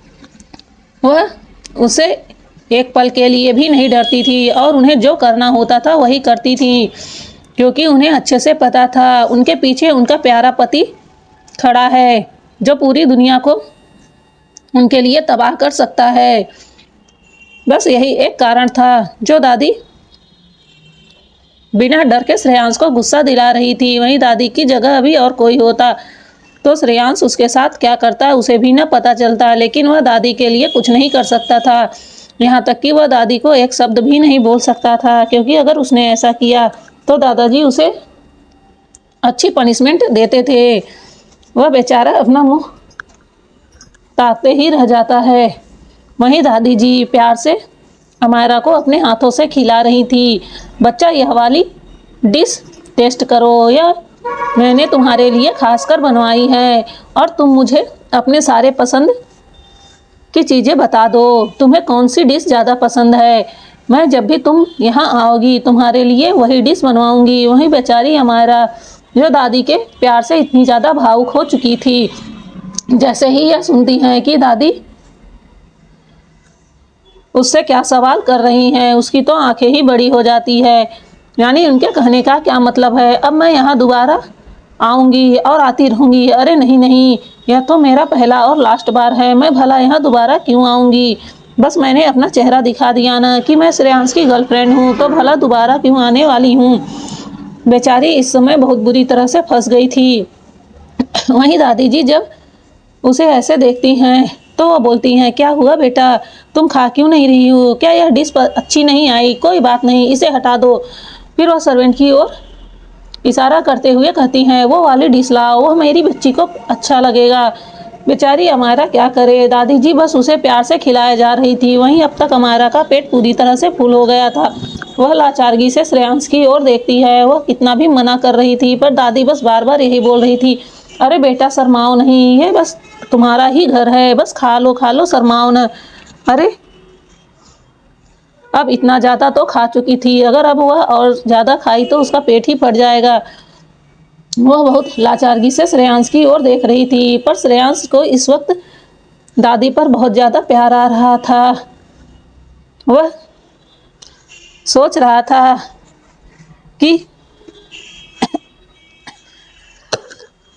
वह उसे एक पल के लिए भी नहीं डरती थी और उन्हें जो करना होता था वही करती थी, क्योंकि उन्हें अच्छे से पता था उनके पीछे उनका प्यारा पति खड़ा है जो पूरी दुनिया को उनके लिए तबाह कर सकता है। बस यही एक कारण था जो दादी बिना डर के श्रेयांश को गुस्सा दिला रही थी। वहीं दादी की जगह अभी और कोई होता तो श्रेयांश उसके साथ क्या करता उसे भी न पता चलता, लेकिन वह दादी के लिए कुछ नहीं कर सकता था। यहाँ तक कि वह दादी को एक शब्द भी नहीं बोल सकता था, क्योंकि अगर उसने ऐसा किया तो दादाजी उसे अच्छी पनिशमेंट देते थे। वह बेचारा अपना मुंह ताकते ही रह जाता है। वहीं दादी जी प्यार से अमायरा को अपने हाथों से खिला रही थी। बच्चा यह वाली डिश टेस्ट करो, यह मैंने तुम्हारे लिए खासकर बनवाई है और तुम मुझे अपने सारे पसंद की चीज़ें बता दो, तुम्हें कौन सी डिश ज़्यादा पसंद है। मैं जब भी तुम यहाँ आओगी तुम्हारे लिए वही डिश बनवाऊंगी। वहीं बेचारी अमायरा जो दादी के प्यार से इतनी ज़्यादा भावुक हो चुकी थी, जैसे ही यह सुनती हैं कि दादी उससे क्या सवाल कर रही हैं, उसकी तो आंखें ही बड़ी हो जाती है। यानी उनके कहने का क्या मतलब है, अब मैं यहाँ दोबारा आऊँगी और आती रहूँगी। अरे नहीं नहीं, यह तो मेरा पहला और लास्ट बार है, मैं भला यहाँ दोबारा क्यों आऊँगी। बस मैंने अपना चेहरा दिखा दिया ना कि मैं श्रेयांश की गर्लफ्रेंड हूँ, तो भला दोबारा क्यों आने वाली हूँ। बेचारी इस समय बहुत बुरी तरह से फंस गई थी। वहीं दादी जी जब उसे ऐसे देखती हैं तो वो बोलती हैं, क्या हुआ बेटा, तुम खा क्यों नहीं रही हो? क्या यह डिश अच्छी नहीं आई? कोई बात नहीं, इसे हटा दो। फिर वो सर्वेंट की ओर इशारा करते हुए कहती हैं, वो वाली डिश लाओ, वो मेरी बच्ची को अच्छा लगेगा। बेचारी अमायरा क्या करे, दादी जी बस उसे प्यार से खिलाया जा रही थी। वहीं अब तक अमायरा का पेट पूरी तरह से फुल हो गया था। वह लाचारगी से श्रेयांश की ओर देखती है। वह कितना भी मना कर रही थी पर दादी बस बार बार यही बोल रही थी, अरे बेटा शर्माओ नहीं, ये बस तुम्हारा ही घर है, बस खा लो शर्माओ न। अरे अब इतना ज़्यादा तो खा चुकी थी, अगर अब वह और ज़्यादा खाई तो उसका पेट ही फट जाएगा। वह बहुत लाचारगी से श्रेयांश की ओर देख रही थी पर श्रेयांश को इस वक्त दादी पर बहुत ज़्यादा प्यार आ रहा था। वह सोच रहा था कि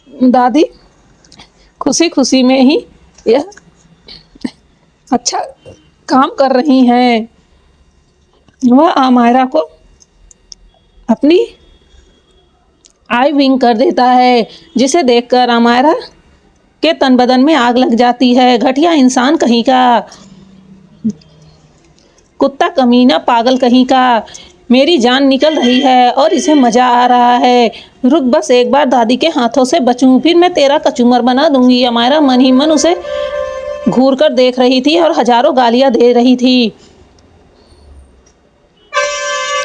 दादी खुशी खुशी में ही यह अच्छा काम कर रही हैं। वह अमायरा को अपनी आई विंग कर देता है, जिसे देखकर अमायरा के तन बदन में आग लग जाती है। घटिया इंसान कहीं का, कुत्ता कमीना पागल कहीं का, मेरी जान निकल रही है और इसे मज़ा आ रहा है। रुक, बस एक बार दादी के हाथों से बचूं, फिर मैं तेरा कचूमर बना दूंगी। अमायरा मन ही मन उसे घूर कर देख रही थी और हजारों गालियां दे रही थी।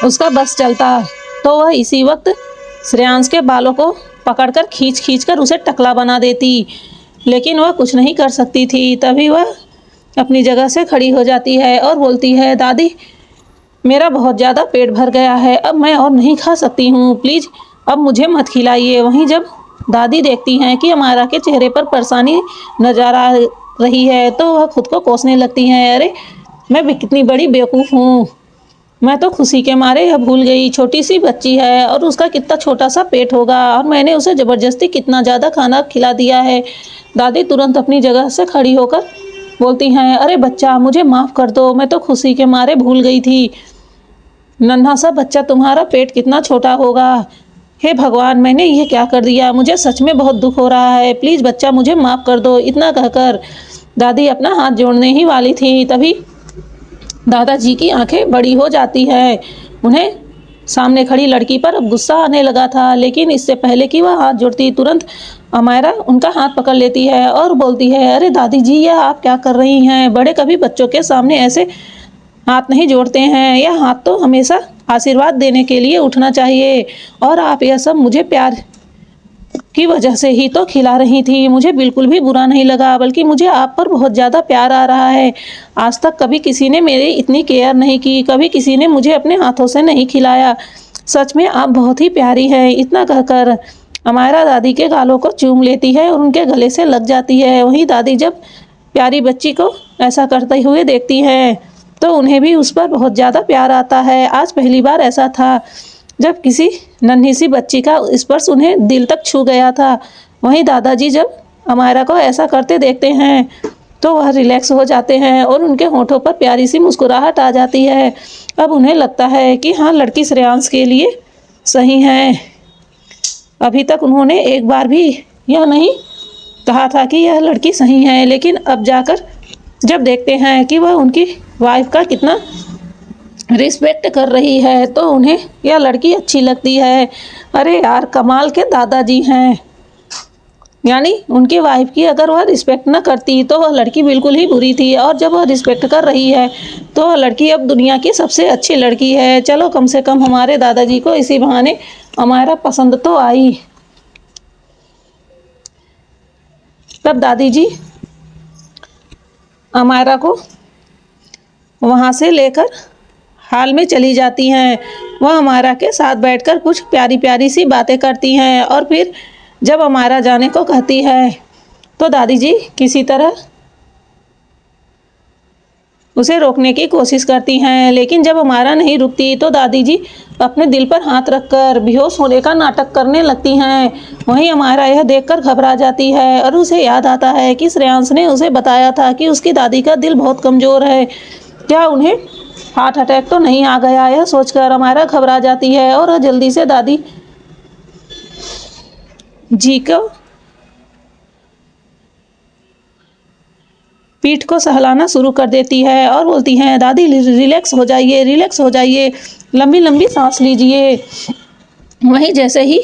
उसका बस चलता तो वह इसी वक्त श्रेयांश के बालों को पकड़कर खींच कर उसे टकला बना देती, लेकिन वह कुछ नहीं कर सकती थी। तभी वह अपनी जगह से खड़ी हो जाती है और बोलती है, दादी मेरा बहुत ज़्यादा पेट भर गया है, अब मैं और नहीं खा सकती हूँ, प्लीज़ अब मुझे मत खिलाइए। वहीं जब दादी देखती हैं कि अमायरा के चेहरे पर परेशानी नजर आ रही है तो वह खुद को कोसने लगती हैं, अरे मैं कितनी बड़ी बेवकूफ़ हूँ, मैं तो खुशी के मारे यह भूल गई, छोटी सी बच्ची है और उसका कितना छोटा सा पेट होगा और मैंने उसे ज़बरदस्ती कितना ज़्यादा खाना खिला दिया है। दादी तुरंत अपनी जगह से खड़ी होकर बोलती हैं, अरे बच्चा मुझे माफ़ कर दो, मैं तो खुशी के मारे भूल गई थी। नन्हा सा बच्चा, तुम्हारा पेट कितना छोटा होगा। हे भगवान, मैंने ये क्या कर दिया, मुझे सच में बहुत दुख हो रहा है, प्लीज़ बच्चा मुझे माफ़ कर दो। इतना कहकर दादी अपना हाथ जोड़ने ही वाली थी, तभी दादाजी की आंखें बड़ी हो जाती हैं। उन्हें सामने खड़ी लड़की पर अब गुस्सा आने लगा था, लेकिन इससे पहले कि वह हाथ जोड़ती तुरंत अमायरा उनका हाथ पकड़ लेती है और बोलती है, अरे दादी जी यह आप क्या कर रही हैं, बड़े कभी बच्चों के सामने ऐसे हाथ नहीं जोड़ते हैं, यह हाथ तो हमेशा आशीर्वाद देने के लिए उठना चाहिए और आप यह सब मुझे प्यार की वजह से ही तो खिला रही थी। मुझे बिल्कुल भी बुरा नहीं लगा, बल्कि मुझे आप पर बहुत ज़्यादा प्यार आ रहा है। आज तक कभी किसी ने मेरी इतनी केयर नहीं की, कभी किसी ने मुझे अपने हाथों से नहीं खिलाया, सच में आप बहुत ही प्यारी हैं। इतना कहकर अमायरा दादी के गालों को चूम लेती है और उनके गले से लग जाती है। वहीं दादी जब प्यारी बच्ची को ऐसा करते हुए देखती हैं तो उन्हें भी उस पर बहुत ज़्यादा प्यार आता है। आज पहली बार ऐसा था जब किसी नन्ही सी बच्ची का स्पर्श उन्हें दिल तक छू गया था। वहीं दादाजी जब अमायरा को ऐसा करते देखते हैं तो वह रिलैक्स हो जाते हैं और उनके होठों पर प्यारी सी मुस्कुराहट आ जाती है। अब उन्हें लगता है कि हाँ, लड़की श्रेयांश के लिए सही है। अभी तक उन्होंने एक बार भी यह नहीं कहा था कि यह लड़की सही है, लेकिन अब जाकर जब देखते हैं कि वह उनकी वाइफ का कितना रिस्पेक्ट कर रही है तो उन्हें यह लड़की अच्छी लगती है। अरे यार, कमाल के दादाजी हैं। यानी उनकी वाइफ की अगर वह रिस्पेक्ट न करती तो वह लड़की बिल्कुल ही बुरी थी, और जब वह रिस्पेक्ट कर रही है तो वह लड़की अब दुनिया की सबसे अच्छी लड़की है। चलो, कम से कम हमारे दादाजी को इसी बहाने अमायरा पसंद तो आई। तब दादी जी अमायरा को वहाँ से लेकर हाल में चली जाती हैं। वह अमायरा के साथ बैठकर कुछ प्यारी प्यारी सी बातें करती हैं और फिर जब अमायरा जाने को कहती है तो दादी जी किसी तरह उसे रोकने की कोशिश करती हैं, लेकिन जब अमायरा नहीं रुकती तो दादी जी अपने दिल पर हाथ रखकर बेहोश होने का नाटक करने लगती हैं। वहीं अमायरा यह देखकर घबरा जाती है और उसे याद आता है कि श्रेयांश ने उसे बताया था कि उसकी दादी का दिल बहुत कमज़ोर है। क्या उन्हें हार्ट अटैक तो नहीं आ गया? यह सोचकर अमायरा घबरा जाती है और जल्दी से दादी जी को पीठ को सहलाना शुरू कर देती है और बोलती हैं, दादी रिलैक्स हो जाइए, रिलैक्स हो जाइए, लंबी लंबी सांस लीजिए। वहीं जैसे ही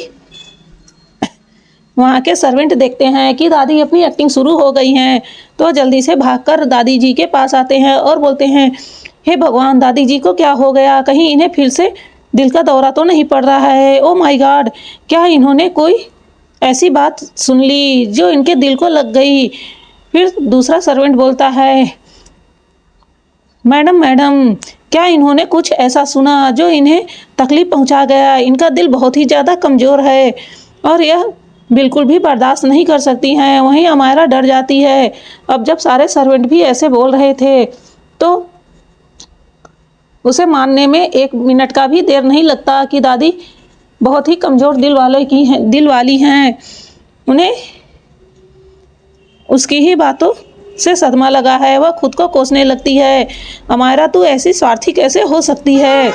वहाँ के सर्वेंट देखते हैं कि दादी अपनी एक्टिंग शुरू हो गई हैं, तो जल्दी से भागकर दादी जी के पास आते हैं और बोलते हैं, हे भगवान, दादी जी को क्या हो गया? कहीं इन्हें फिर से दिल का दौरा तो नहीं पड़ रहा है? ओ माय गॉड, क्या इन्होंने कोई ऐसी बात सुन ली जो इनके दिल को लग गई? फिर दूसरा सर्वेंट बोलता है, मैडम मैडम, क्या इन्होंने कुछ ऐसा सुना जो इन्हें तकलीफ पहुंचा गया? इनका दिल बहुत ही ज़्यादा कमज़ोर है और यह बिल्कुल भी बर्दाश्त नहीं कर सकती हैं। वहीं अमायरा डर जाती है। अब जब सारे सर्वेंट भी ऐसे बोल रहे थे तो उसे मानने में 1 मिनट का भी देर नहीं लगता कि दादी बहुत ही कमज़ोर दिल वाली हैं। उन्हें उसकी ही बातों से सदमा लगा है। वह खुद को कोसने लगती है, अमायरा तू ऐसी स्वार्थी कैसे हो सकती है?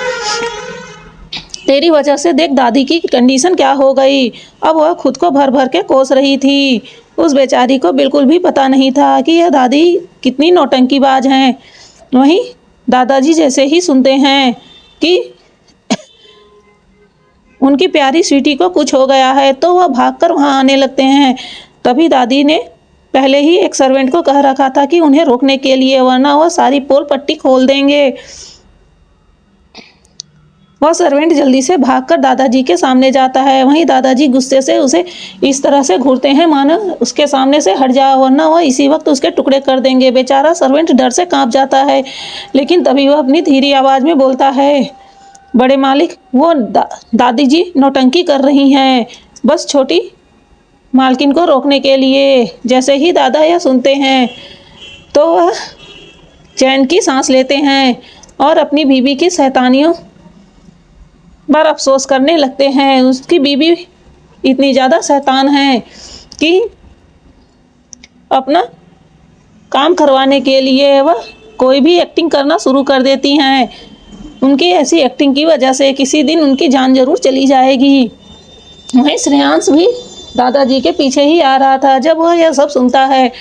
तेरी वजह से देख दादी की कंडीशन क्या हो गई। अब वह खुद को भर भर के कोस रही थी। उस बेचारी को बिल्कुल भी पता नहीं था कि यह दादी कितनी नौटंकीबाज हैं। वहीं दादाजी जैसे ही सुनते हैं कि उनकी प्यारी स्वीटी को कुछ हो गया है तो वह भागकर वहां आने लगते हैं। तभी दादी ने पहले ही एक सर्वेंट को कह रखा था कि उन्हें रोकने के लिए, वरना वह सारी पोल पट्टी खोल देंगे। वह सर्वेंट जल्दी से भागकर दादाजी के सामने जाता है। वहीं दादाजी गुस्से से उसे इस तरह से घूरते हैं मानो उसके सामने से हट जाओ, वरना वह इसी वक्त उसके टुकड़े कर देंगे। बेचारा सर्वेंट डर से कांप जाता है, लेकिन तभी वह अपनी धीरी आवाज़ में बोलता है, बड़े मालिक, वो दादी जी नौटंकी कर रही हैं, बस छोटी मालकिन को रोकने के लिए। जैसे ही दादा यह सुनते हैं तो वह चैन की सांस लेते हैं और अपनी बीबी की शैतानियों पर अफसोस करने लगते हैं। उसकी बीबी इतनी ज़्यादा शैतान है कि अपना काम करवाने के लिए वह कोई भी एक्टिंग करना शुरू कर देती हैं। उनकी ऐसी एक्टिंग की वजह से किसी दिन उनकी जान जरूर चली जाएगी। वहीं श्रेयांश भी दादाजी के पीछे ही आ रहा था। जब वह यह सब सुनता है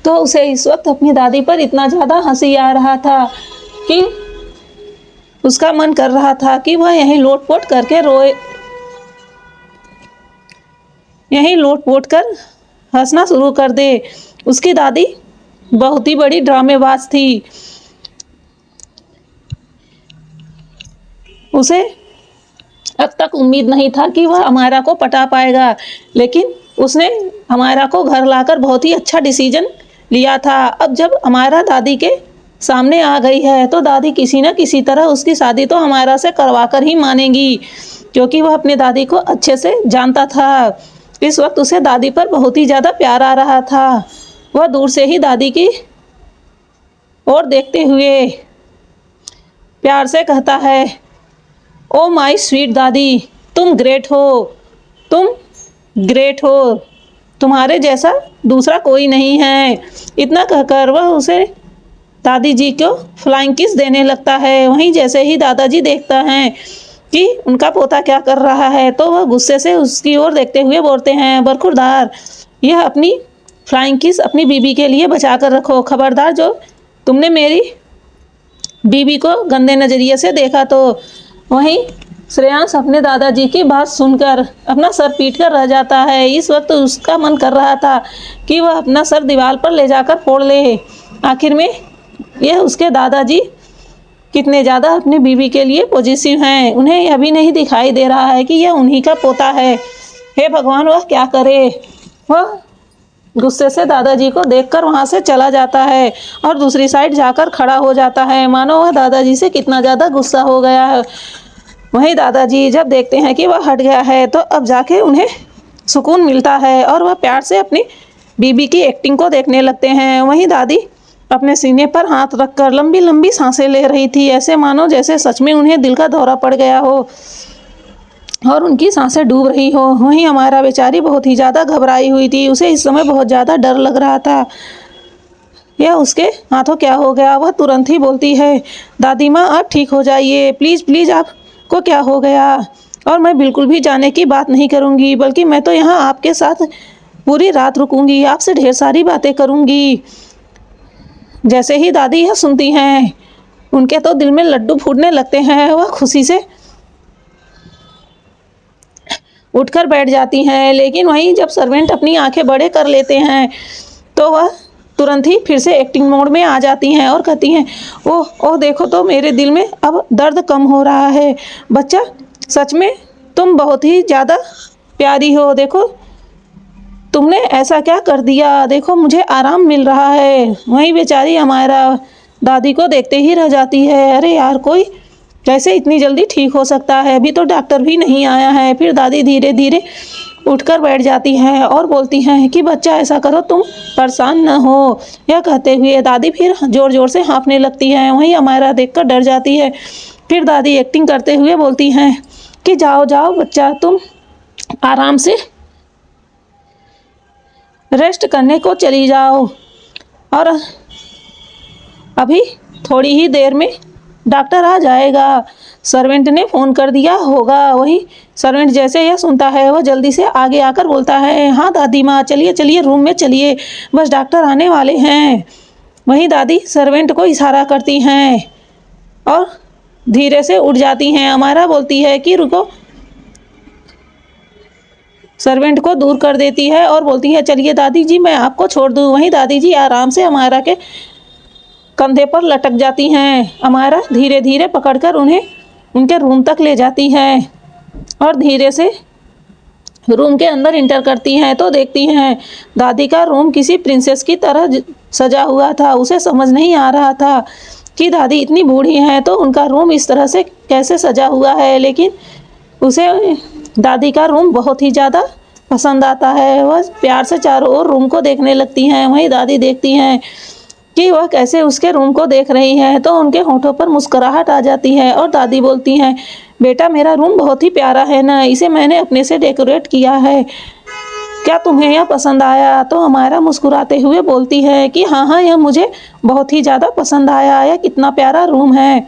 तो उसे इस वक्त अपनी दादी पर इतना ज़्यादा हंसी आ रहा था कि उसका मन कर रहा था कि वह यहीं लोट-पोट करके रोए, यहीं लोट-पोट कर हंसना शुरू कर दे। उसकी दादी बहुत ही बड़ी ड्रामेबाज थी। उसे अब तक उम्मीद नहीं था कि वह अमायरा को पटा पाएगा, लेकिन उसने अमायरा को घर लाकर बहुत ही अच्छा डिसीजन लिया था। अब जब अमायरा दादी के सामने आ गई है तो दादी किसी न किसी तरह उसकी शादी तो अमायरा से करवा कर ही मानेगी, क्योंकि वह अपने दादी को अच्छे से जानता था। इस वक्त उसे दादी पर बहुत ही ज़्यादा प्यार आ रहा था। वह दूर से ही दादी की ओर देखते हुए प्यार से कहता है, ओ माय स्वीट दादी, तुम ग्रेट हो, तुम ग्रेट हो, तुम्हारे जैसा दूसरा कोई नहीं है। इतना कहकर वह उसे दादी जी को फ्लाइंग किस देने लगता है। वहीं जैसे ही दादाजी देखता है कि उनका पोता क्या कर रहा है तो वह गुस्से से उसकी ओर देखते हुए बोलते हैं, बरखुरदार, यह अपनी फ्लाइंग किस अपनी बीबी के लिए बचा कर रखो। खबरदार जो तुमने मेरी बीबी को गंदे नज़रिए से देखा तो। वहीं श्रेयांश अपने दादाजी की बात सुनकर अपना सर पीट कर रह जाता है। इस वक्त उसका मन कर रहा था कि वह अपना सर दीवार पर ले जाकर फोड़ ले। आखिर में यह उसके दादाजी कितने ज़्यादा अपनी बीवी के लिए पॉजिटिव हैं। उन्हें यह भी नहीं दिखाई दे रहा है कि यह उन्हीं का पोता है। हे भगवान, वह क्या करे। वह गुस्से से दादाजी को देखकर वहाँ से चला जाता है और दूसरी साइड जाकर खड़ा हो जाता है, मानो वह दादाजी से कितना ज़्यादा गुस्सा हो गया है। वहीं दादाजी जब देखते हैं कि वह हट गया है तो अब जाके उन्हें सुकून मिलता है और वह प्यार से अपनी बीबी की एक्टिंग को देखने लगते हैं। वहीं दादी अपने सीने पर हाथ रखकर लंबी लंबी सांसें ले रही थी, ऐसे मानो जैसे सच में उन्हें दिल का दौरा पड़ गया हो और उनकी सांसें डूब रही हो। वहीं हमारा बेचारी बहुत ही ज़्यादा घबराई हुई थी। उसे इस समय बहुत ज़्यादा डर लग रहा था, यह उसके हाथों क्या हो गया। वह तुरंत ही बोलती है, दादी माँ आप ठीक हो जाइए, प्लीज़ प्लीज़, आपको क्या हो गया। और मैं बिल्कुल भी जाने की बात नहीं करूँगी, बल्कि मैं तो यहाँ आपके साथ पूरी रात रुकूंगी, आपसे ढेर सारी बातें करूँगी। जैसे ही दादी यह सुनती हैं, उनके तो दिल में लड्डू फूटने लगते हैं। वह खुशी से उठकर बैठ जाती हैं, लेकिन वहीं जब सर्वेंट अपनी आंखें बड़े कर लेते हैं तो वह तुरंत ही फिर से एक्टिंग मोड में आ जाती हैं और कहती हैं, ओह ओह देखो तो मेरे दिल में अब दर्द कम हो रहा है। बच्चा, सच में तुम बहुत ही ज़्यादा प्यारी हो। देखो तुमने ऐसा क्या कर दिया, देखो मुझे आराम मिल रहा है। वहीं बेचारी हमारा दादी को देखते ही रह जाती है। अरे यार, कोई कैसे इतनी जल्दी ठीक हो सकता है, अभी तो डॉक्टर भी नहीं आया है। फिर दादी धीरे धीरे उठकर बैठ जाती हैं और बोलती हैं कि बच्चा ऐसा करो, तुम परेशान न हो। यह कहते हुए दादी फिर ज़ोर ज़ोर से हाँफने लगती हैं। वहीं हमारा देखकर डर जाती है। फिर दादी एक्टिंग करते हुए बोलती हैं कि जाओ जाओ बच्चा, तुम आराम से रेस्ट करने को चली जाओ, और अभी थोड़ी ही देर में डॉक्टर आ जाएगा। सर्वेंट ने फ़ोन कर दिया होगा। वही सर्वेंट जैसे यह सुनता है, वह जल्दी से आगे आकर बोलता है, हाँ दादी माँ, चलिए चलिए रूम में चलिए, बस डॉक्टर आने वाले हैं। वहीं दादी सर्वेंट को इशारा करती हैं और धीरे से उठ जाती हैं। अमारा बोलती है कि रुको, सर्वेंट को दूर कर देती है और बोलती है, चलिए दादी जी, मैं आपको छोड़ दूँ। वहीं दादी जी आराम से अमारा के कंधे पर लटक जाती हैं। अमारा धीरे धीरे पकड़कर उन्हें उनके रूम तक ले जाती है और धीरे से रूम के अंदर इंटर करती हैं तो देखती हैं दादी का रूम किसी प्रिंसेस की तरह सजा हुआ था। उसे समझ नहीं आ रहा था कि दादी इतनी बूढ़ी हैं तो उनका रूम इस तरह से कैसे सजा हुआ है, लेकिन उसे दादी का रूम बहुत ही ज़्यादा पसंद आता है। वह प्यार से चारों ओर रूम को देखने लगती हैं। वहीं दादी देखती हैं कि वह कैसे उसके रूम को देख रही है तो उनके होठों पर मुस्कुराहट आ जाती है और दादी बोलती हैं, बेटा मेरा रूम बहुत ही प्यारा है ना, इसे मैंने अपने से डेकोरेट किया है, क्या तुम्हें यह पसंद आया? तो हमारा मुस्कुराते हुए बोलती है कि हाँ हाँ, यह मुझे बहुत ही ज़्यादा पसंद आया, यह कितना प्यारा रूम है।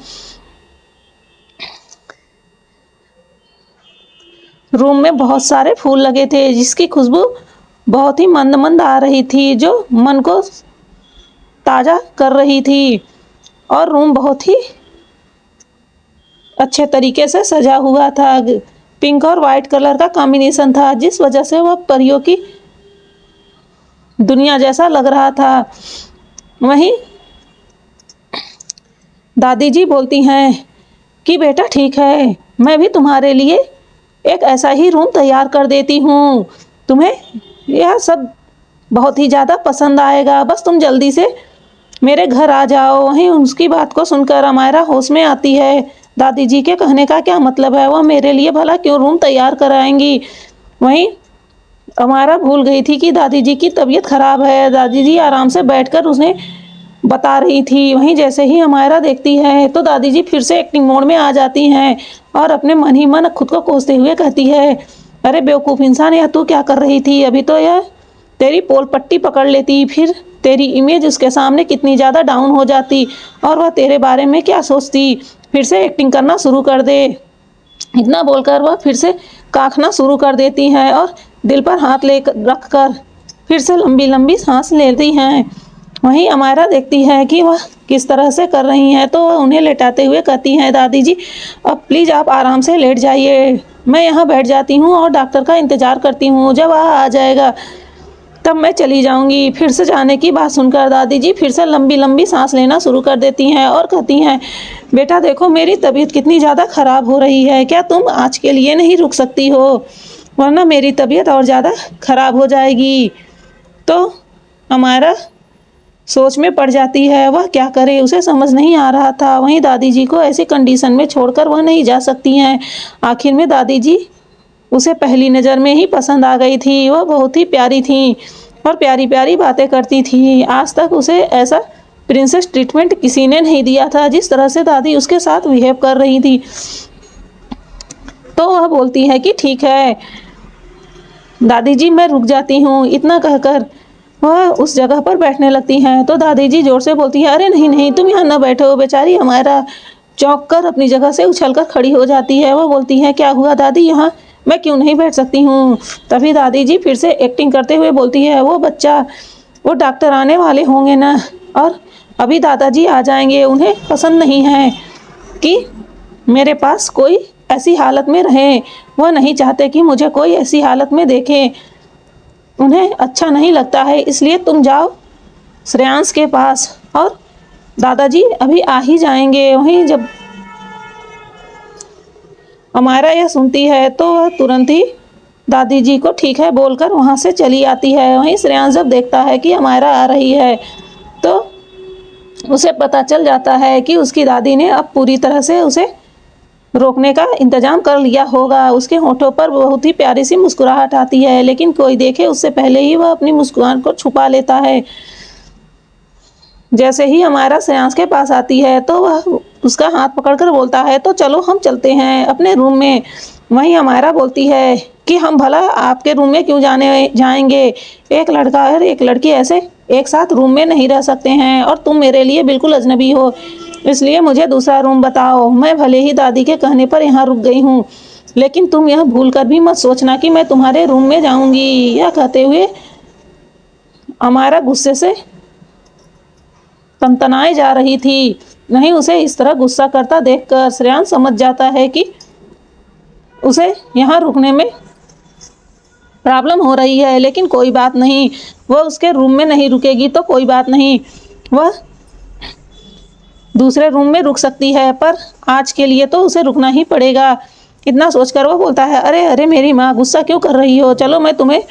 रूम में बहुत सारे फूल लगे थे जिसकी खुशबू बहुत ही मंद मंद आ रही थी, जो मन को ताज़ा कर रही थी। और रूम बहुत ही अच्छे तरीके से सजा हुआ था। पिंक और वाइट कलर का कॉम्बिनेशन था, जिस वजह से वह परियों की दुनिया जैसा लग रहा था। वहीं दादी जी बोलती हैं कि बेटा ठीक है, मैं भी तुम्हारे लिए एक ऐसा ही रूम तैयार कर देती हूँ, तुम्हें यह सब बहुत ही ज़्यादा पसंद आएगा, बस तुम जल्दी से मेरे घर आ जाओ। वहीं उसकी बात को सुनकर अमायरा होश में आती है। दादी जी के कहने का क्या मतलब है, वह मेरे लिए भला क्यों रूम तैयार कराएंगी। वहीं अमायरा भूल गई थी कि दादी जी की तबीयत खराब है। दादी जी आराम से बैठकर उन्हें बता रही थी। वहीं जैसे ही अमायरा देखती है तो दादी जी फिर से एक्टिंग मोड में आ जाती हैं और अपने मन ही मन खुद को कोसते हुए कहती है, अरे बेवकूफ़ इंसान, यह तू क्या कर रही थी? अभी तो यह तेरी पोल पट्टी पकड़ लेती, फिर तेरी इमेज उसके सामने कितनी ज़्यादा डाउन हो जाती और वह तेरे बारे में क्या सोचती। फिर से एक्टिंग करना शुरू कर दे। इतना बोलकर वह फिर से काखना शुरू कर देती हैं और दिल पर हाथ ले रख कर फिर से लंबी लंबी सांस लेती हैं। वहीं अमायरा देखती है कि वह किस तरह से कर रही हैं तो वह उन्हें लेटाते हुए कहती हैं, दादी जी अब प्लीज़ आप आराम से लेट जाइए, मैं यहाँ बैठ जाती हूँ और डॉक्टर का इंतज़ार करती हूँ, जब वह आ जाएगा तब मैं चली जाऊंगी। फिर से जाने की बात सुनकर दादी जी फिर से लंबी लंबी सांस लेना शुरू कर देती हैं और कहती हैं, बेटा देखो मेरी तबीयत कितनी ज़्यादा ख़राब हो रही है, क्या तुम आज के लिए नहीं रुक सकती हो, वरना मेरी तबीयत और ज़्यादा ख़राब हो जाएगी। तो हमारा सोच में पड़ जाती है, वह क्या करे, उसे समझ नहीं आ रहा था। वहीं दादी जी को ऐसी कंडीशन में छोड़कर वह नहीं जा सकती हैं। आखिर में दादी जी उसे पहली नज़र में ही पसंद आ गई थी। वह बहुत ही प्यारी थी और प्यारी प्यारी बातें करती थी। आज तक उसे ऐसा प्रिंसेस ट्रीटमेंट किसी ने नहीं दिया था जिस तरह से दादी उसके साथ बिहेव कर रही थी। तो वह बोलती है कि ठीक है दादी जी, मैं रुक जाती हूँ। इतना कहकर वह उस जगह पर बैठने लगती हैं तो दादी जी जोर से बोलती है, अरे नहीं नहीं, तुम यहाँ ना बैठो, बेचारी हमारा चौंक कर अपनी जगह से उछलकर खड़ी हो जाती है। वो बोलती है, क्या हुआ दादी, यहाँ मैं क्यों नहीं बैठ सकती हूँ। तभी दादी जी फिर से एक्टिंग करते हुए बोलती है, वो बच्चा, वो डॉक्टर आने वाले होंगे ना, और अभी दादाजी आ जाएंगे। उन्हें पसंद नहीं है कि मेरे पास कोई ऐसी हालत में रहे। वह नहीं चाहते कि मुझे कोई ऐसी हालत में देखे, उन्हें अच्छा नहीं लगता है। इसलिए तुम जाओ श्रेयांश के पास, और दादाजी अभी आ ही जाएंगे। वहीं जब अमायरा यह सुनती है तो वह तुरंत ही दादी जी को ठीक है बोलकर वहाँ से चली आती है। वहीं श्रेयांश जब देखता है कि अमायरा आ रही है तो उसे पता चल जाता है कि उसकी दादी ने अब पूरी तरह से उसे रोकने का इंतजाम कर लिया होगा। उसके होठों पर बहुत ही प्यारी सी मुस्कुराहट आती है, लेकिन कोई देखे उससे पहले ही वह अपनी मुस्कुराहट को छुपा लेता है। जैसे ही हमारा श्रेयांश के पास आती है तो वह उसका हाथ पकड़कर बोलता है, तो चलो हम चलते हैं अपने रूम में। वहीं हमारा बोलती है कि हम भला आपके रूम में क्यों जाएंगे, एक लड़का और एक लड़की ऐसे एक साथ रूम में नहीं रह सकते हैं, और तुम मेरे लिए बिल्कुल अजनबी हो, इसलिए मुझे दूसरा रूम बताओ। मैं भले ही दादी के कहने पर यहाँ रुक गई हूँ, लेकिन तुम यह भूल कर भी मत सोचना कि मैं तुम्हारे रूम में जाऊँगी। यह कहते हुए हमारा गुस्से से तनतनाए जा रही थी। नहीं, उसे इस तरह गुस्सा करता देखकर श्रेयांश समझ जाता है कि उसे यहाँ रुकने में प्रॉब्लम हो रही है, लेकिन कोई बात नहीं, वह उसके रूम में नहीं रुकेगी तो कोई बात नहीं, वह दूसरे रूम में रुक सकती है, पर आज के लिए तो उसे रुकना ही पड़ेगा। इतना सोचकर वो बोलता है, अरे अरे मेरी माँ, गुस्सा क्यों कर रही हो, चलो मैं तुम्हें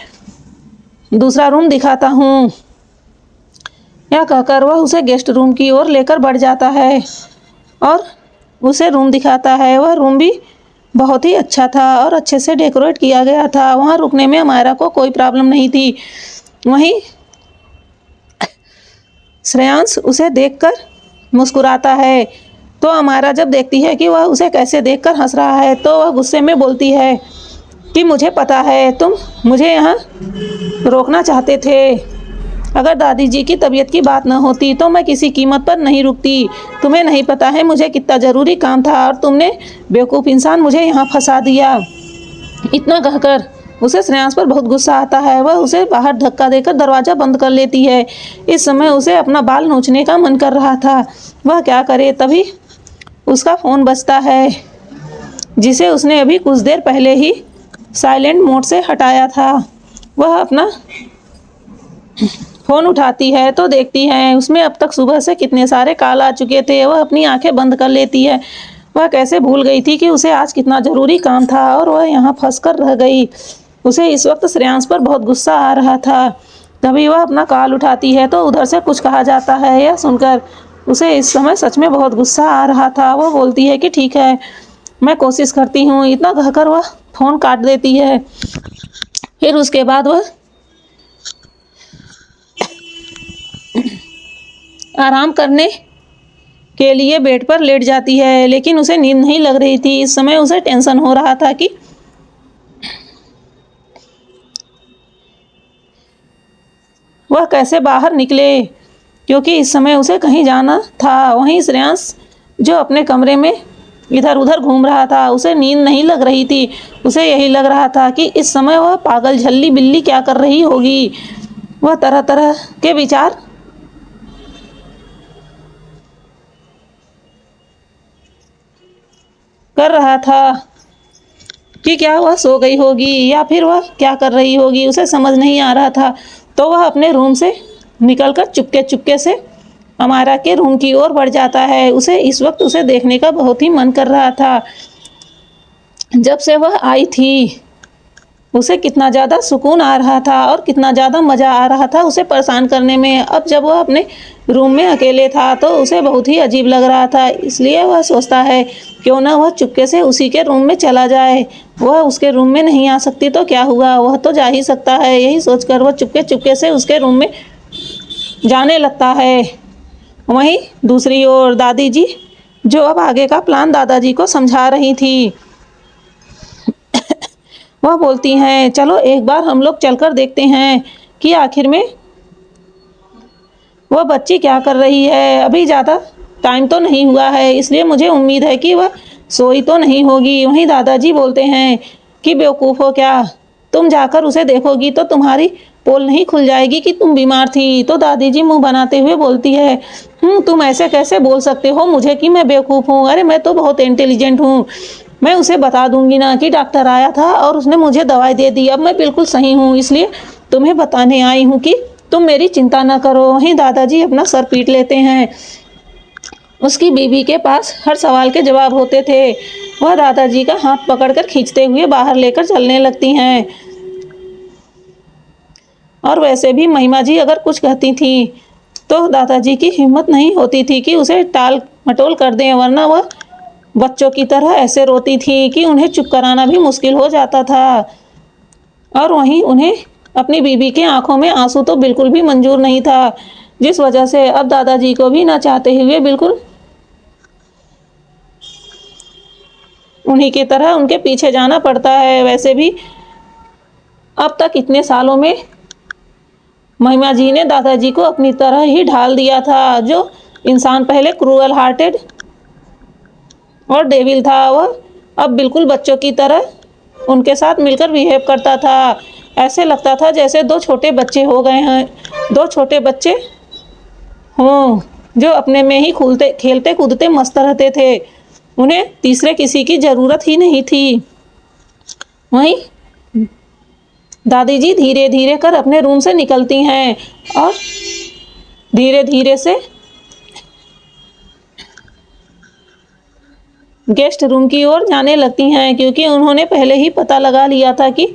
दूसरा रूम दिखाता हूँ। यह कहकर वह उसे गेस्ट रूम की ओर लेकर बढ़ जाता है और उसे रूम दिखाता है। वह रूम भी बहुत ही अच्छा था और अच्छे से डेकोरेट किया गया था। वहाँ रुकने में अमायरा को कोई प्रॉब्लम नहीं थी। वहीं श्रेयांश उसे देखकर मुस्कुराता है, तो अमायरा जब देखती है कि वह उसे कैसे देखकर हंस रहा है तो वह गुस्से में बोलती है कि मुझे पता है तुम मुझे यहाँ रोकना चाहते थे। अगर दादी जी की तबीयत की बात न होती तो मैं किसी कीमत पर नहीं रुकती। तुम्हें नहीं पता है मुझे कितना ज़रूरी काम था, और तुमने बेवकूफ़ इंसान मुझे यहाँ फंसा दिया। इतना कहकर उसे श्रेयांश पर बहुत गुस्सा आता है। वह उसे बाहर धक्का देकर दरवाज़ा बंद कर लेती है। इस समय उसे अपना बाल नोचने का मन कर रहा था, वह क्या करे। तभी उसका फ़ोन बजता है, जिसे उसने अभी कुछ देर पहले ही साइलेंट मोड से हटाया था। वह अपना फ़ोन उठाती है तो देखती है उसमें अब तक सुबह से कितने सारे कॉल आ चुके थे। वह अपनी आंखें बंद कर लेती है। वह कैसे भूल गई थी कि उसे आज कितना ज़रूरी काम था और वह यहाँ फंस कर रह गई। उसे इस वक्त श्रेयांश पर बहुत गुस्सा आ रहा था। तभी वह अपना कॉल उठाती है तो उधर से कुछ कहा जाता है। यह सुनकर उसे इस समय सच में बहुत गुस्सा आ रहा था। वो बोलती है कि ठीक है, मैं कोशिश करती हूँ। इतना कहकर वह फ़ोन काट देती है। फिर उसके बाद वह आराम करने के लिए बेड पर लेट जाती है, लेकिन उसे नींद नहीं लग रही थी। इस समय उसे टेंशन हो रहा था कि वह कैसे बाहर निकले, क्योंकि इस समय उसे कहीं जाना था। वहीं श्रेयांश जो अपने कमरे में इधर उधर घूम रहा था, उसे नींद नहीं लग रही थी। उसे यही लग रहा था कि इस समय वह पागल झल्ली बिल्ली क्या कर रही होगी। वह तरह तरह के विचार कर रहा था कि क्या वह सो गई होगी या फिर वह क्या कर रही होगी, उसे समझ नहीं आ रहा था। तो वह अपने रूम से निकलकर चुपके चुपके से अमायरा के रूम की ओर बढ़ जाता है। उसे इस वक्त उसे देखने का बहुत ही मन कर रहा था। जब से वह आई थी उसे कितना ज़्यादा सुकून आ रहा था और कितना ज़्यादा मज़ा आ रहा था उसे परेशान करने में। अब जब वह अपने रूम में अकेले था तो उसे बहुत ही अजीब लग रहा था। इसलिए वह सोचता है क्यों ना वह चुपके से उसी के रूम में चला जाए। वह उसके रूम में नहीं आ सकती तो क्या हुआ, वह तो जा ही सकता है। यही सोचकर वह चुपके चुपके से उसके रूम में जाने लगता है। वहीं दूसरी ओर दादी जी जो अब आगे का प्लान दादाजी को समझा रही थी, वह बोलती हैं, चलो एक बार हम लोग चलकर देखते हैं कि आखिर में वह बच्ची क्या कर रही है। अभी ज़्यादा टाइम तो नहीं हुआ है, इसलिए मुझे उम्मीद है कि वह सोई तो नहीं होगी। वहीं दादाजी बोलते हैं कि बेवकूफ़ हो क्या, तुम जाकर उसे देखोगी तो तुम्हारी पोल नहीं खुल जाएगी कि तुम बीमार थी। तो दादी जी मुंह बनाते हुए बोलती है, तुम ऐसे कैसे बोल सकते हो मुझे कि मैं बेवकूफ़ हूँ? अरे मैं तो बहुत इंटेलिजेंट हूँ। मैं उसे बता दूंगी ना कि डॉक्टर आया था और उसने मुझे दवाई दे दी, अब मैं बिल्कुल सही हूँ, इसलिए तुम्हें बताने आई हूँ कि तुम मेरी चिंता ना करो। वहीं दादाजी अपना सर पीट लेते हैं। उसकी बीवी के पास हर सवाल के जवाब होते थे। वह दादाजी का हाथ पकड़कर खींचते हुए बाहर लेकर चलने लगती हैं। और वैसे भी महिमा जी अगर कुछ कहती थी तो दादाजी की हिम्मत नहीं होती थी कि उसे टाल मटोल कर दें, वरना वह बच्चों की तरह ऐसे रोती थी कि उन्हें चुप कराना भी मुश्किल हो जाता था। और वहीं उन्हें अपनी बीवी की आंखों में आंसू तो बिल्कुल भी मंजूर नहीं था, जिस वजह से अब दादाजी को भी ना चाहते हुए बिल्कुल उन्हीं की तरह उनके पीछे जाना पड़ता है। वैसे भी अब तक इतने सालों में महिमा जी ने दादाजी को अपनी तरह ही ढाल दिया था। जो इंसान पहले क्रूअल हार्टेड और डेविल था, वह अब बिल्कुल बच्चों की तरह उनके साथ मिलकर बिहेव करता था। ऐसे लगता था जैसे दो छोटे बच्चे हो गए हैं, दो छोटे बच्चे हों जो अपने में ही खेलते कूदते मस्त रहते थे। उन्हें तीसरे किसी की ज़रूरत ही नहीं थी। वहीं दादी जी धीरे धीरे कर अपने रूम से निकलती हैं और धीरे धीरे से गेस्ट रूम की ओर जाने लगती हैं, क्योंकि उन्होंने पहले ही पता लगा लिया था कि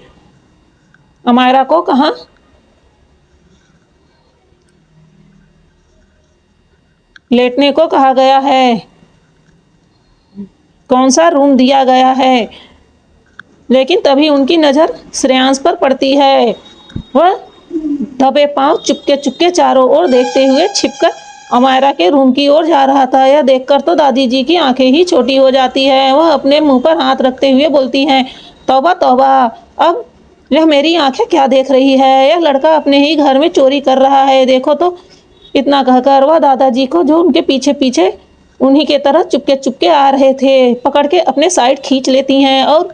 अमायरा को कहाँ लेटने को कहा गया है, कौन सा रूम दिया गया है। लेकिन तभी उनकी नज़र श्रेयांश पर पड़ती है। वह दबे पांव चुपके चुपके चारों ओर देखते हुए छिपकर अमायरा के रूम की ओर जा रहा था। यह देखकर तो दादी जी की आंखें ही छोटी हो जाती है। वह अपने मुंह पर हाथ रखते हुए बोलती हैं, तौबा तौबा, अब यह मेरी आंखें क्या देख रही है? यह लड़का अपने ही घर में चोरी कर रहा है, देखो तो। इतना कहकर वह दादाजी को, जो उनके पीछे पीछे उन्हीं के तरह चुपके चुपके आ रहे थे, पकड़ के अपने साइड खींच लेती हैं और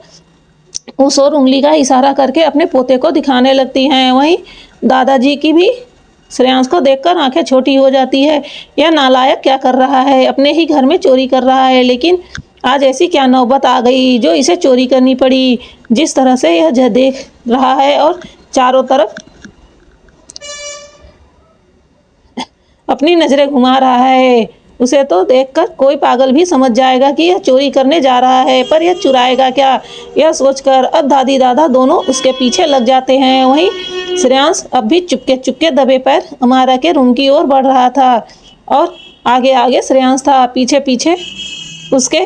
उस और उंगली का इशारा करके अपने पोते को दिखाने लगती हैं। वहीं दादाजी की भी श्रेयांश को देखकर आंखें छोटी हो जाती है। यह नालायक क्या कर रहा है? अपने ही घर में चोरी कर रहा है, लेकिन आज ऐसी क्या नौबत आ गई जो इसे चोरी करनी पड़ी? जिस तरह से यह देख रहा है और चारों तरफ अपनी नज़रें घुमा रहा है, उसे तो देखकर कोई पागल भी समझ जाएगा कि यह चोरी करने जा रहा है, पर यह चुराएगा क्या? यह सोचकर अब दादी दादा दोनों उसके पीछे लग जाते हैं। वहीं श्रेयांश अब भी चुपके चुपके दबे पैर अमायरा के रूम की ओर बढ़ रहा था और आगे आगे श्रेयांश था, पीछे पीछे उसके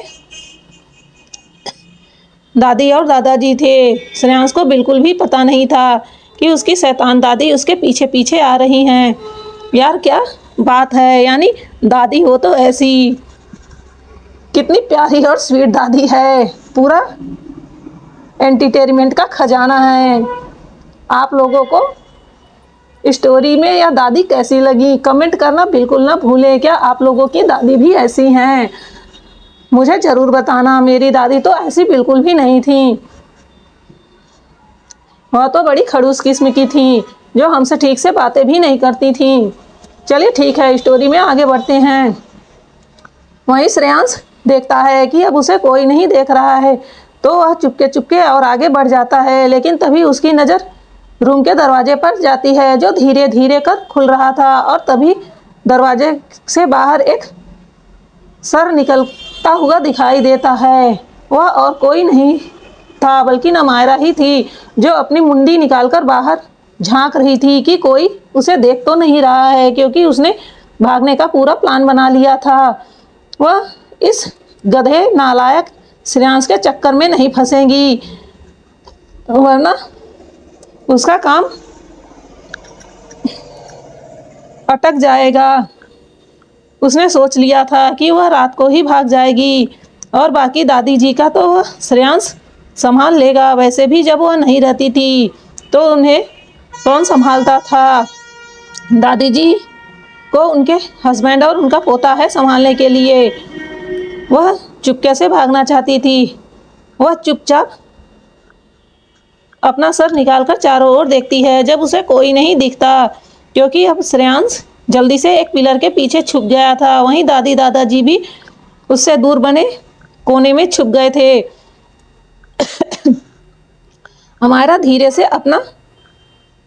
दादी और दादाजी थे। श्रेयांश को बिल्कुल भी पता नहीं था कि उसकी शैतान दादी उसके पीछे पीछे आ रही हैं। यार क्या बात है, यानी दादी हो तो ऐसी, कितनी प्यारी और स्वीट दादी है, पूरा एंटरटेनमेंट का खजाना है। आप लोगों को स्टोरी में या दादी कैसी लगी, कमेंट करना बिल्कुल ना भूलें। क्या आप लोगों की दादी भी ऐसी हैं? मुझे ज़रूर बताना। मेरी दादी तो ऐसी बिल्कुल भी नहीं थी, वह तो बड़ी खड़ूस किस्म की थी, जो हमसे ठीक से बातें भी नहीं करती थी। चलिए ठीक है, स्टोरी में आगे बढ़ते हैं। वहीं श्रेयांश देखता है कि अब उसे कोई नहीं देख रहा है, तो वह चुपके चुपके और आगे बढ़ जाता है। लेकिन तभी उसकी नज़र रूम के दरवाजे पर जाती है, जो धीरे धीरे कर खुल रहा था और तभी दरवाजे से बाहर एक सर निकलता हुआ दिखाई देता है। वह और कोई नहीं था बल्कि अमायरा ही थी, जो अपनी मुंडी निकालकर बाहर झांक रही थी कि कोई उसे देख तो नहीं रहा है, क्योंकि उसने भागने का पूरा प्लान बना लिया था। वह इस गधे नालायक श्रेयांश के चक्कर में नहीं फंसेगी, वरना उसका काम अटक जाएगा। उसने सोच लिया था कि वह रात को ही भाग जाएगी और बाकी दादी जी का तो वह श्रेयांश संभाल लेगा। वैसे भी जब वह नहीं रहती थी तो उन्हें कौन संभालता था? दादी जी को उनके हस्बैंड और उनका पोता है संभालने के लिए। वह चुपके से भागना चाहती थी। वह चुपचाप अपना सर निकालकर चारों ओर देखती है, जब उसे कोई नहीं दिखता, क्योंकि अब श्रेयांश जल्दी से एक पिलर के पीछे छुप गया था। वहीं दादी दादाजी भी उससे दूर बने कोने में छुप गए थे। अमायरा धीरे से अपना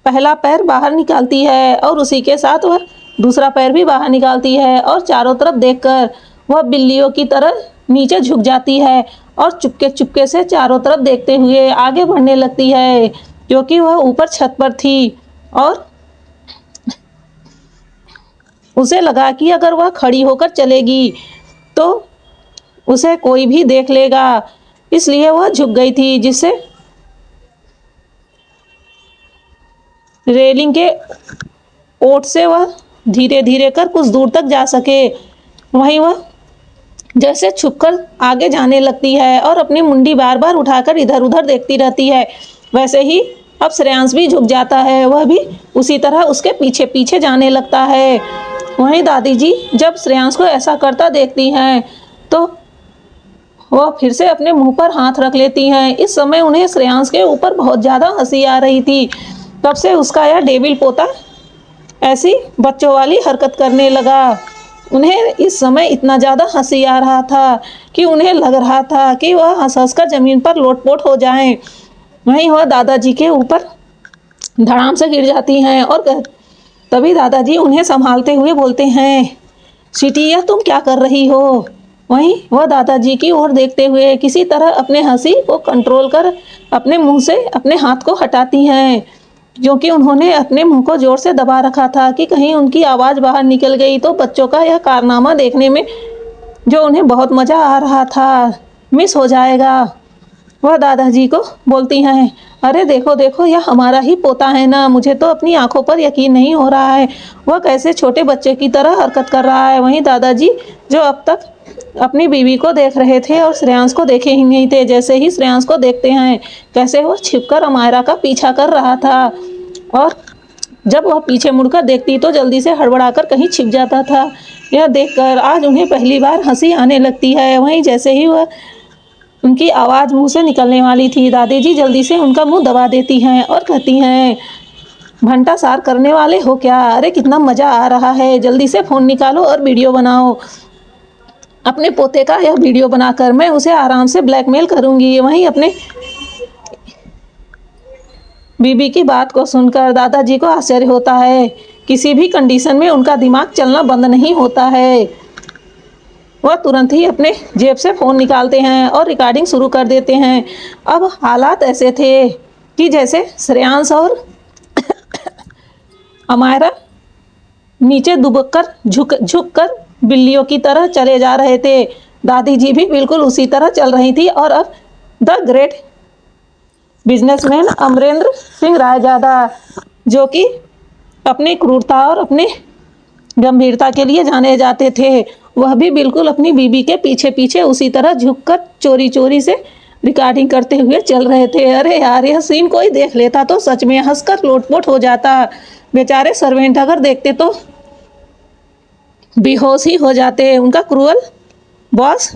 पहला पैर बाहर निकालती है और उसी के साथ वह दूसरा पैर भी बाहर निकालती है और चारों तरफ देखकर वह बिल्लियों की तरह नीचे झुक जाती है और चुपके चुपके से चारों तरफ देखते हुए आगे बढ़ने लगती है, क्योंकि वह ऊपर छत पर थी और उसे लगा कि अगर वह खड़ी होकर चलेगी तो उसे कोई भी देख लेगा, इसलिए वह झुक गई थी, जिससे रेलिंग के ओट से वह धीरे धीरे कर कुछ दूर तक जा सके। वहीं वह जैसे छुपकर आगे जाने लगती है और अपनी मुंडी बार बार उठाकर इधर उधर देखती रहती है, वैसे ही अब श्रेयांश भी झुक जाता है। वह भी उसी तरह उसके पीछे पीछे जाने लगता है। वहीं दादी जी जब श्रेयांश को ऐसा करता देखती हैं तो वह फिर से अपने मुंह पर हाथ रख लेती हैं। इस समय उन्हें श्रेयांश के ऊपर बहुत ज़्यादा हंसी आ रही थी। तब से उसका यह डेविल पोता ऐसी बच्चों वाली हरकत करने लगा। उन्हें इस समय इतना ज़्यादा हंसी आ रहा था कि उन्हें लग रहा था कि वह हंस हंस कर ज़मीन पर लोटपोट हो जाएं। वहीं वह दादाजी के ऊपर धड़ाम से गिर जाती हैं और तभी दादाजी उन्हें संभालते हुए बोलते हैं, सिटिया तुम क्या कर रही हो? वहीं वह दादाजी की ओर देखते हुए किसी तरह अपने हंसी को कंट्रोल कर अपने मुंह से अपने हाथ को हटाती हैं, क्योंकि उन्होंने अपने मुंह को जोर से दबा रखा था कि कहीं उनकी आवाज़ बाहर निकल गई तो बच्चों का यह कारनामा देखने में जो उन्हें बहुत मज़ा आ रहा था मिस हो जाएगा। वह दादाजी को बोलती हैं, अरे देखो देखो, यह हमारा ही पोता है ना, मुझे तो अपनी आंखों पर यकीन नहीं हो रहा है, वह कैसे छोटे बच्चे की तरह हरकत कर रहा है। वहीं दादाजी जो अब तक अपनी बीवी को देख रहे थे और श्रेयांश को देखे ही नहीं थे, जैसे ही श्रेयांश को देखते हैं कैसे वो छिपकर अमायरा का पीछा कर रहा था और जब वह पीछे मुड़कर देखती तो जल्दी से हड़बड़ाकर कहीं छिप जाता था। यह देखकर आज उन्हें पहली बार हंसी आने लगती है। वहीं जैसे ही वह उनकी आवाज़ मुंह से निकलने वाली थी, दादी जी जल्दी से उनका मुंह दबा देती हैं और कहती हैं, भंटा सार करने वाले हो क्या? अरे कितना मज़ा आ रहा है, जल्दी से फ़ोन निकालो और वीडियो बनाओ। अपने पोते का यह वीडियो बनाकर मैं उसे आराम से ब्लैकमेल करूंगी। वहीं अपने बीबी की बात को सुनकर दादाजी को आश्चर्य होता है। किसी भी कंडीशन में उनका दिमाग चलना बंद नहीं होता है। वह तुरंत ही अपने जेब से फ़ोन निकालते हैं और रिकॉर्डिंग शुरू कर देते हैं। अब हालात ऐसे थे कि जैसे श्रेयांश और अमायरा नीचे दुबककर झुककर बिल्लियों की तरह चले जा रहे थे। दादी जी भी बिल्कुल उसी तरह चल रही थी और अब the great businessman Amrendra Singh Raizada, जो कि अपनी क्रूरता और अपने गंभीरता के लिए जाने जाते थे, वह भी बिल्कुल अपनी बीबी के पीछे पीछे उसी तरह झुककर चोरी चोरी से रिकॉर्डिंग करते हुए चल रहे थे। अरे यार, यह सीन कोई देख लेता तो सच में हंसकर लोटपोट हो जाता। बेचारे सर्वेंट अगर देखते तो बेहोश ही हो जाते। उनका क्रूअल बॉस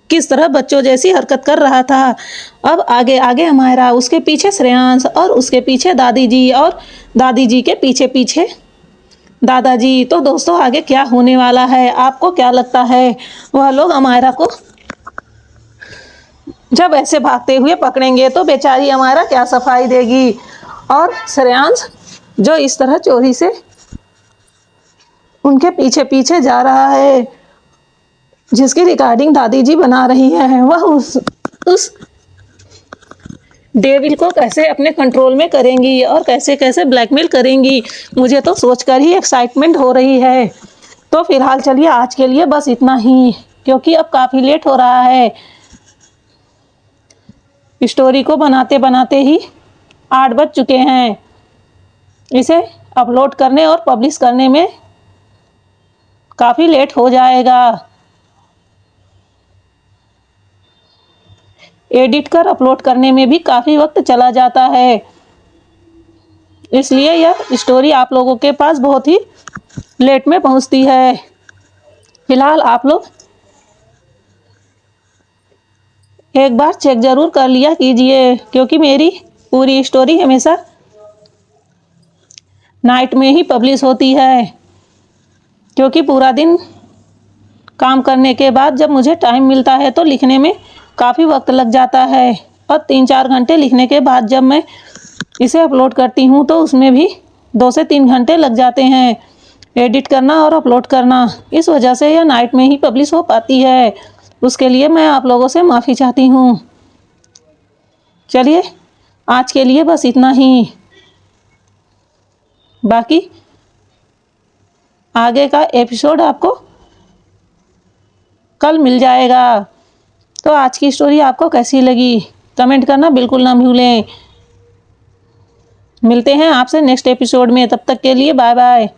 किस तरह बच्चों जैसी हरकत कर रहा था। अब आगे आगे अमायरा, उसके पीछे श्रेयांश और उसके पीछे दादी जी और दादी जी के पीछे पीछे दादाजी। तो दोस्तों आगे क्या होने वाला है, आपको क्या लगता है? वह लोग अमायरा को जब ऐसे भागते हुए पकड़ेंगे तो बेचारी अमायरा क्या सफाई देगी, और श्रेयांश जो इस तरह चोरी से उनके पीछे पीछे जा रहा है, जिसकी रिकॉर्डिंग दादी जी बना रही है, वह उस डेविल को कैसे अपने कंट्रोल में करेंगी और कैसे कैसे ब्लैकमेल करेंगी, मुझे तो सोचकर ही एक्साइटमेंट हो रही है। तो फिलहाल चलिए आज के लिए बस इतना ही, क्योंकि अब काफ़ी लेट हो रहा है। स्टोरी को बनाते बनाते ही 8 बज चुके हैं। इसे अपलोड करने और पब्लिश करने में काफ़ी लेट हो जाएगा। एडिट कर अपलोड करने में भी काफ़ी वक्त चला जाता है, इसलिए यह स्टोरी आप लोगों के पास बहुत ही लेट में पहुंचती है। फिलहाल आप लोग एक बार चेक ज़रूर कर लिया कीजिए, क्योंकि मेरी पूरी स्टोरी हमेशा नाइट में ही पब्लिश होती है। क्योंकि पूरा दिन काम करने के बाद जब मुझे टाइम मिलता है तो लिखने में काफ़ी वक्त लग जाता है, और 3-4 घंटे लिखने के बाद जब मैं इसे अपलोड करती हूँ तो उसमें भी 2 से 3 घंटे लग जाते हैं एडिट करना और अपलोड करना। इस वजह से यह नाइट में ही पब्लिश हो पाती है। उसके लिए मैं आप लोगों से माफ़ी चाहती हूँ। चलिए, आज के लिए बस इतना ही। बाकी आगे का एपिसोड आपको कल मिल जाएगा। तो आज की स्टोरी आपको कैसी लगी कमेंट करना बिल्कुल ना भूलें। मिलते हैं आपसे नेक्स्ट एपिसोड में, तब तक के लिए बाय बाय।